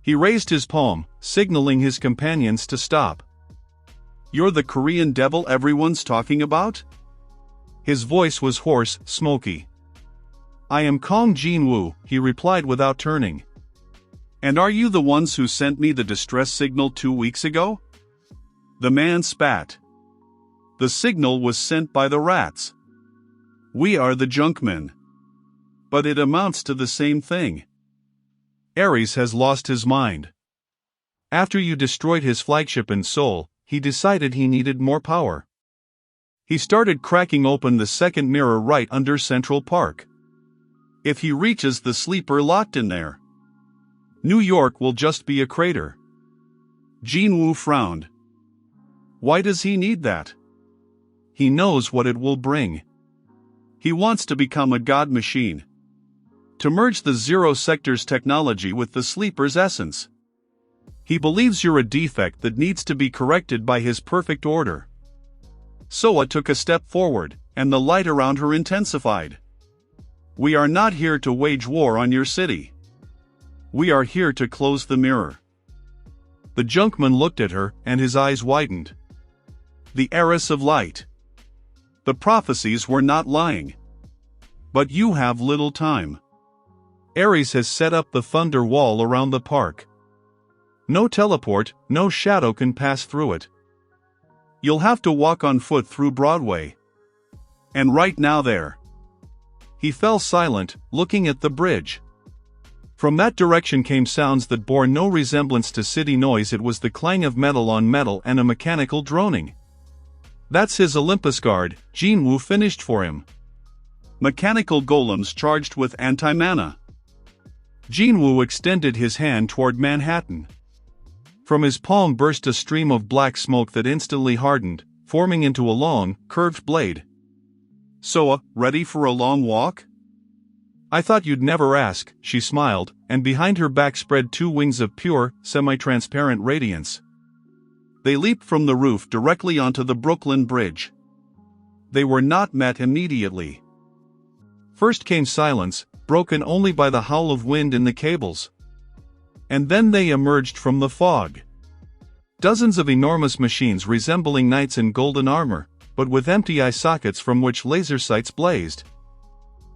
He raised his palm, signaling his companions to stop. You're the Korean devil everyone's talking about? His voice was hoarse, smoky. I am Kong Jinwoo, he replied without turning. And are you the ones who sent me the distress signal 2 weeks ago? The man spat. The signal was sent by the rats. We are the junkmen. But it amounts to the same thing. Ares has lost his mind. After you destroyed his flagship in Seoul, he decided he needed more power. He started cracking open the second mirror right under Central Park. If he reaches the sleeper locked in there, New York will just be a crater. Jinwoo frowned. Why does he need that? He knows what it will bring. He wants to become a god machine. To merge the Zero Sector's technology with the sleeper's essence. He believes you're a defect that needs to be corrected by his perfect order. Soa took a step forward, and the light around her intensified. We are not here to wage war on your city. We are here to close the mirror. The junkman looked at her, and his eyes widened. The heiress of light. The prophecies were not lying. But you have little time. Ares has set up the thunder wall around the park. No teleport, no shadow can pass through it. You'll have to walk on foot through Broadway. And right now there. He fell silent, looking at the bridge. From that direction came sounds that bore no resemblance to city noise. It was the clang of metal on metal and a mechanical droning. That's his Olympus guard, Jinwoo finished for him. mechanical golems charged with anti-mana. Jinwoo extended his hand toward Manhattan. From his palm burst a stream of black smoke that instantly hardened, forming into a long, curved blade. "Soa, ready for a long walk?" "I thought you'd never ask," she smiled, and behind her back spread two wings of pure, semi-transparent radiance. They leaped from the roof directly onto the Brooklyn Bridge. They were not met immediately. First came silence, broken only by the howl of wind in the cables. And then they emerged from the fog. Dozens of enormous machines resembling knights in golden armor, but with empty eye sockets from which laser sights blazed.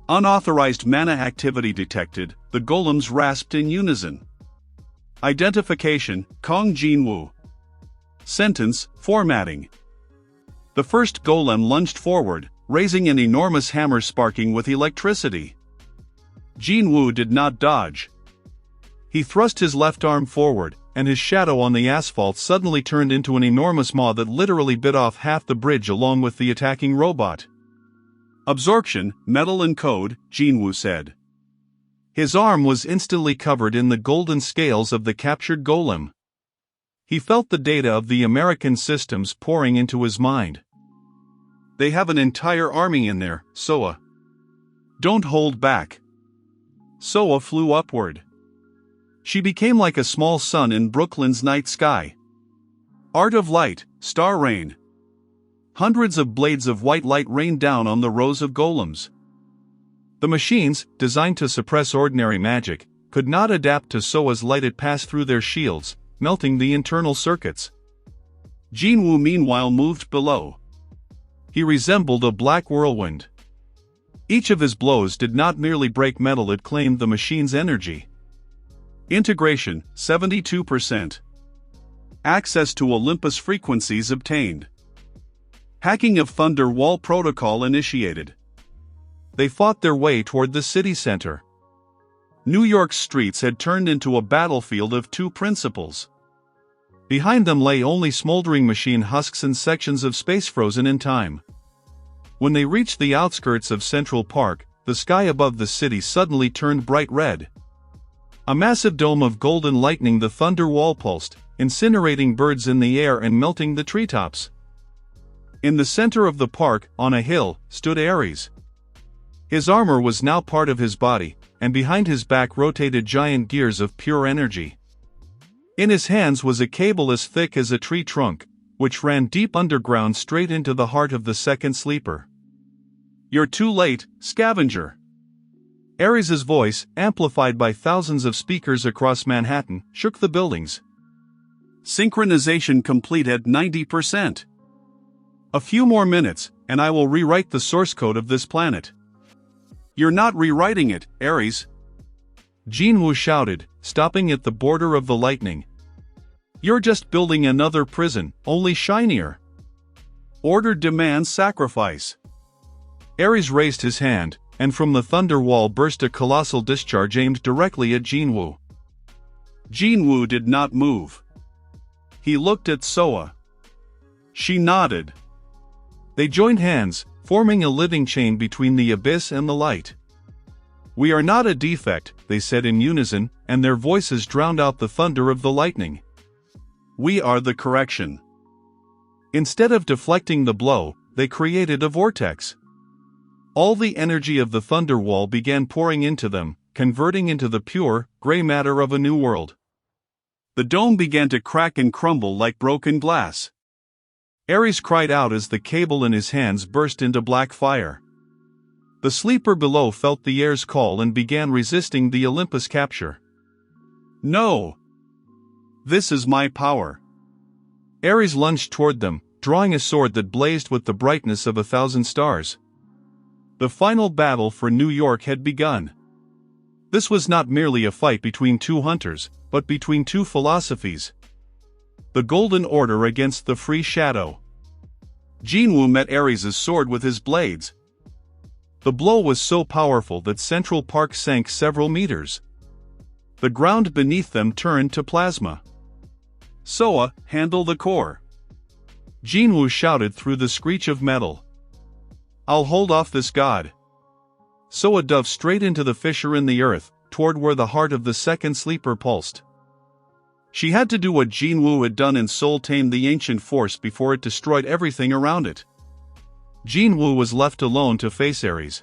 Unauthorized mana activity detected, the golems rasped in unison. Identification, Kong Jinwoo. Sentence, formatting. The first golem lunged forward, raising an enormous hammer sparking with electricity. Jinwoo did not dodge. He thrust his left arm forward, and his shadow on the asphalt suddenly turned into an enormous maw that literally bit off half the bridge along with the attacking robot. "Absorption, metal and code," Jinwoo said. His arm was instantly covered in the golden scales of the captured golem. He felt the data of the American systems pouring into his mind. "They have an entire army in there, Soa. Don't hold back." Soa flew upward. She became like a small sun in Brooklyn's night sky. Art of light, star rain. Hundreds of blades of white light rained down on the rows of golems. The machines, designed to suppress ordinary magic, could not adapt to Soa's light. It passed through their shields, melting the internal circuits. Jinwoo meanwhile moved below. He resembled a black whirlwind. Each of his blows did not merely break metal, it claimed the machine's energy. Integration, 72%. Access to Olympus frequencies obtained. Hacking of Thunder Wall protocol initiated. They fought their way toward the city center. New York's streets had turned into a battlefield of two principles. Behind them lay only smoldering machine husks and sections of space frozen in time. When they reached the outskirts of Central Park, the sky above the city suddenly turned bright red. A massive dome of golden lightning, the thunder wall pulsed, incinerating birds in the air and melting the treetops. In the center of the park, on a hill, stood Ares. His armor was now part of his body, and behind his back rotated giant gears of pure energy. In his hands was a cable as thick as a tree trunk, which ran deep underground straight into the heart of the second sleeper. "You're too late, Scavenger." Ares's voice, amplified by thousands of speakers across Manhattan, shook the buildings. "Synchronization complete at 90%. A few more minutes, and I will rewrite the source code of this planet." "You're not rewriting it, Ares," Jinwoo shouted, stopping at the border of the lightning. "You're just building another prison, only shinier. Order demands sacrifice." Ares raised his hand, and from the thunder wall burst a colossal discharge aimed directly at Jinwoo. Jinwoo did not move. He looked at Soa. She nodded. They joined hands, forming a living chain between the abyss and the light. "We are not a defect," they said in unison, and their voices drowned out the thunder of the lightning. "We are the correction." Instead of deflecting the blow, they created a vortex. All the energy of the thunder wall began pouring into them, converting into the pure, gray matter of a new world. The dome began to crack and crumble like broken glass. Ares cried out as the cable in his hands burst into black fire. The sleeper below felt the air's call and began resisting the Olympus capture. "No! This is my power." Ares lunged toward them, drawing a sword that blazed with the brightness of 1,000 stars. The final battle for New York had begun. This was not merely a fight between two hunters, but between two philosophies. The Golden Order against the Free Shadow. Jinwoo met Ares' sword with his blades. The blow was so powerful that Central Park sank several meters. The ground beneath them turned to plasma. "Soa, handle the core," Jinwoo shouted through the screech of metal. "I'll hold off this god." Soa dove straight into the fissure in the earth, toward where the heart of the second sleeper pulsed. She had to do what Jinwoo had done in Soul Tame the ancient force before it destroyed everything around it. Jinwoo was left alone to face Ares.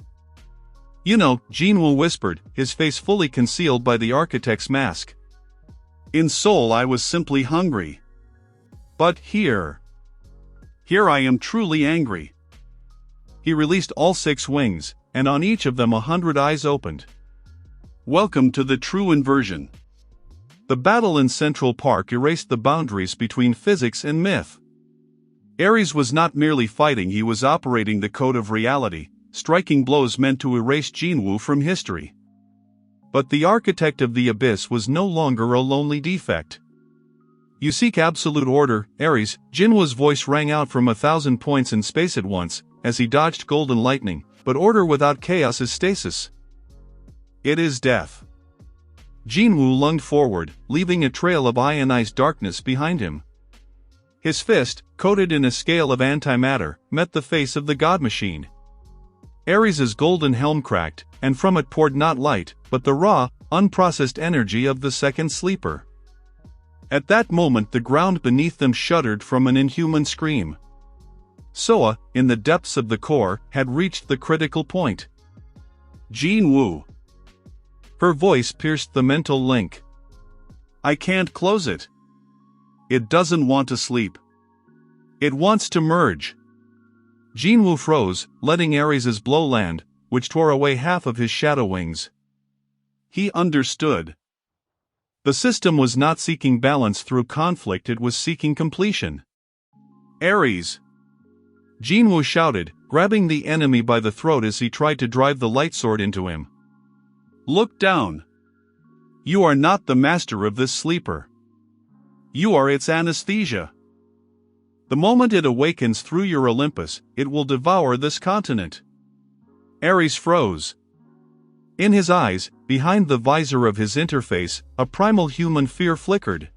"You know," Jinwoo whispered, his face fully concealed by the architect's mask. "In Seoul I was simply hungry. But here I am truly angry." He released all 6 wings, and on each of them 100 eyes opened. Welcome to the true inversion. The battle in Central Park erased the boundaries between physics and myth. Ares was not merely fighting, he was operating the code of reality, striking blows meant to erase Jinwoo from history. But the architect of the abyss was no longer a lonely defect. "You seek absolute order, Ares," Jinwoo's voice rang out from 1,000 points in space at once, as he dodged golden lightning, "but order without chaos is stasis. It is death." Jinwoo lunged forward, leaving a trail of ionized darkness behind him. His fist, coated in a scale of antimatter, met the face of the god machine. Ares's golden helm cracked, and from it poured not light, but the raw, unprocessed energy of the second sleeper. At that moment the ground beneath them shuddered from an inhuman scream. Soa, in the depths of the core, had reached the critical point. "Jinwoo." Her voice pierced the mental link. "I can't close it. It doesn't want to sleep. It wants to merge." Jinwoo froze, letting Ares's blow land, which tore away half of his shadow wings. He understood. The system was not seeking balance through conflict, it was seeking completion. "Ares!" Jinwoo shouted, grabbing the enemy by the throat as he tried to drive the light sword into him. "Look down. You are not the master of this sleeper. You are its anesthesia. The moment it awakens through your Olympus, it will devour this continent." Ares froze. In his eyes, behind the visor of his interface, a primal human fear flickered.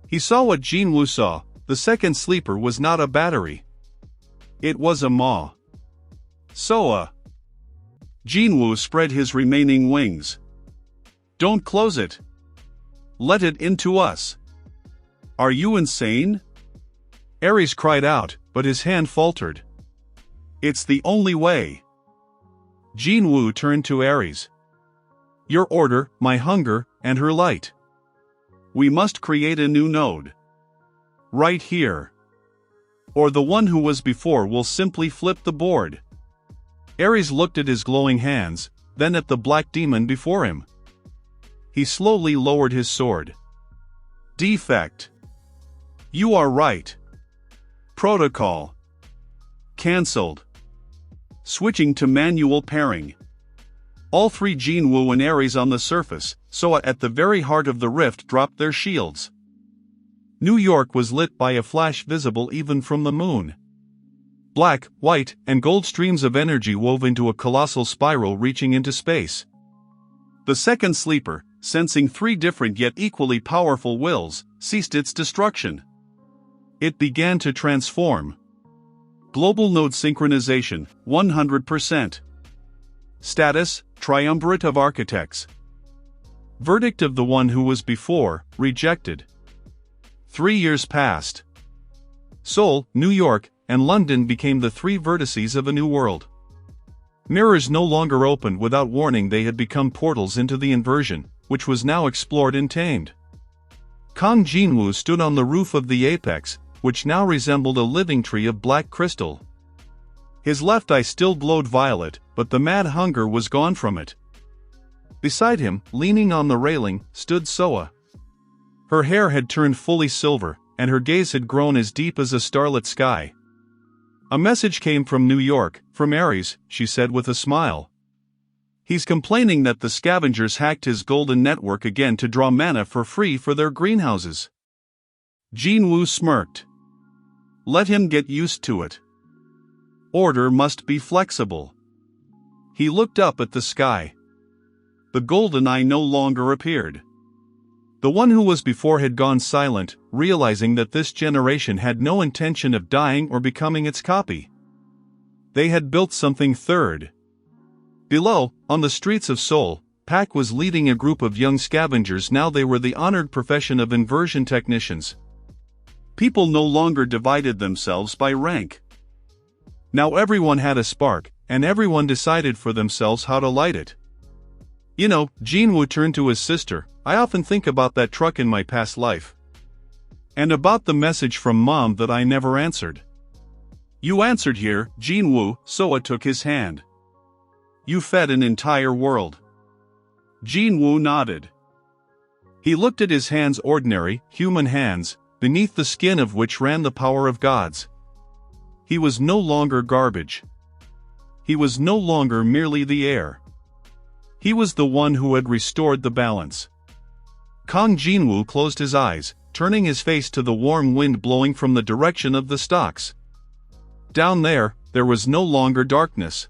He saw what Jinwoo saw: the second sleeper was not a battery. It was a maw. "Soa." Jinwoo spread his remaining wings. "Don't close it. Let it into us." "Are you insane?" Ares cried out, but his hand faltered. "It's the only way." Jinwoo turned to Ares. "Your order, my hunger, and her light. We must create a new node. Right here. Or the one who was before will simply flip the board." Ares looked at his glowing hands, then at the black demon before him. He slowly lowered his sword. "Defect. You are right. Protocol. Cancelled. Switching to manual pairing." All 3 Jinwoo and Ares on the surface, Soa at the very heart of the rift, dropped their shields. New York was lit by a flash visible even from the moon. Black, white, and gold streams of energy wove into a colossal spiral reaching into space. The second sleeper, sensing 3 different yet equally powerful wills, ceased its destruction. It began to transform. Global node synchronization, 100%. Status, triumvirate of architects. Verdict of the one who was before, rejected. 3 years passed. Seoul, New York, and London became the 3 vertices of a new world. Mirrors no longer opened without warning, they had become portals into the inversion, which was now explored and tamed. Kang Jinwoo stood on the roof of the apex, which now resembled a living tree of black crystal. His left eye still glowed violet, but the mad hunger was gone from it. Beside him, leaning on the railing, stood Soa. Her hair had turned fully silver, and her gaze had grown as deep as a starlit sky. "A message came from New York, from Ares," she said with a smile. "He's complaining that the scavengers hacked his golden network again to draw mana for free for their greenhouses." Jinwoo smirked. "Let him get used to it. Order must be flexible." He looked up at the sky. The golden eye no longer appeared. The one who was before had gone silent, realizing that this generation had no intention of dying or becoming its copy. They had built something third. Below, on the streets of Seoul, Pak was leading a group of young scavengers. Now they were the honored profession of inversion technicians. People no longer divided themselves by rank. Now everyone had a spark, and everyone decided for themselves how to light it. You know, Jinwoo turned to his sister, I often think about that truck in my past life. And about the message from Mom that I never answered. You answered here, Jinwoo, Soa took his hand. You fed an entire world. Jinwoo nodded. He looked at his hands, ordinary, human hands, beneath the skin of which ran the power of gods. He was no longer garbage. He was no longer merely the air. He was the one who had restored the balance. Kang Jinwoo closed his eyes, turning his face to the warm wind blowing from the direction of the stalks. Down there was no longer darkness.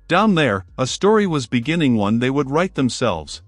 Down there, a story was beginning, one they would write themselves.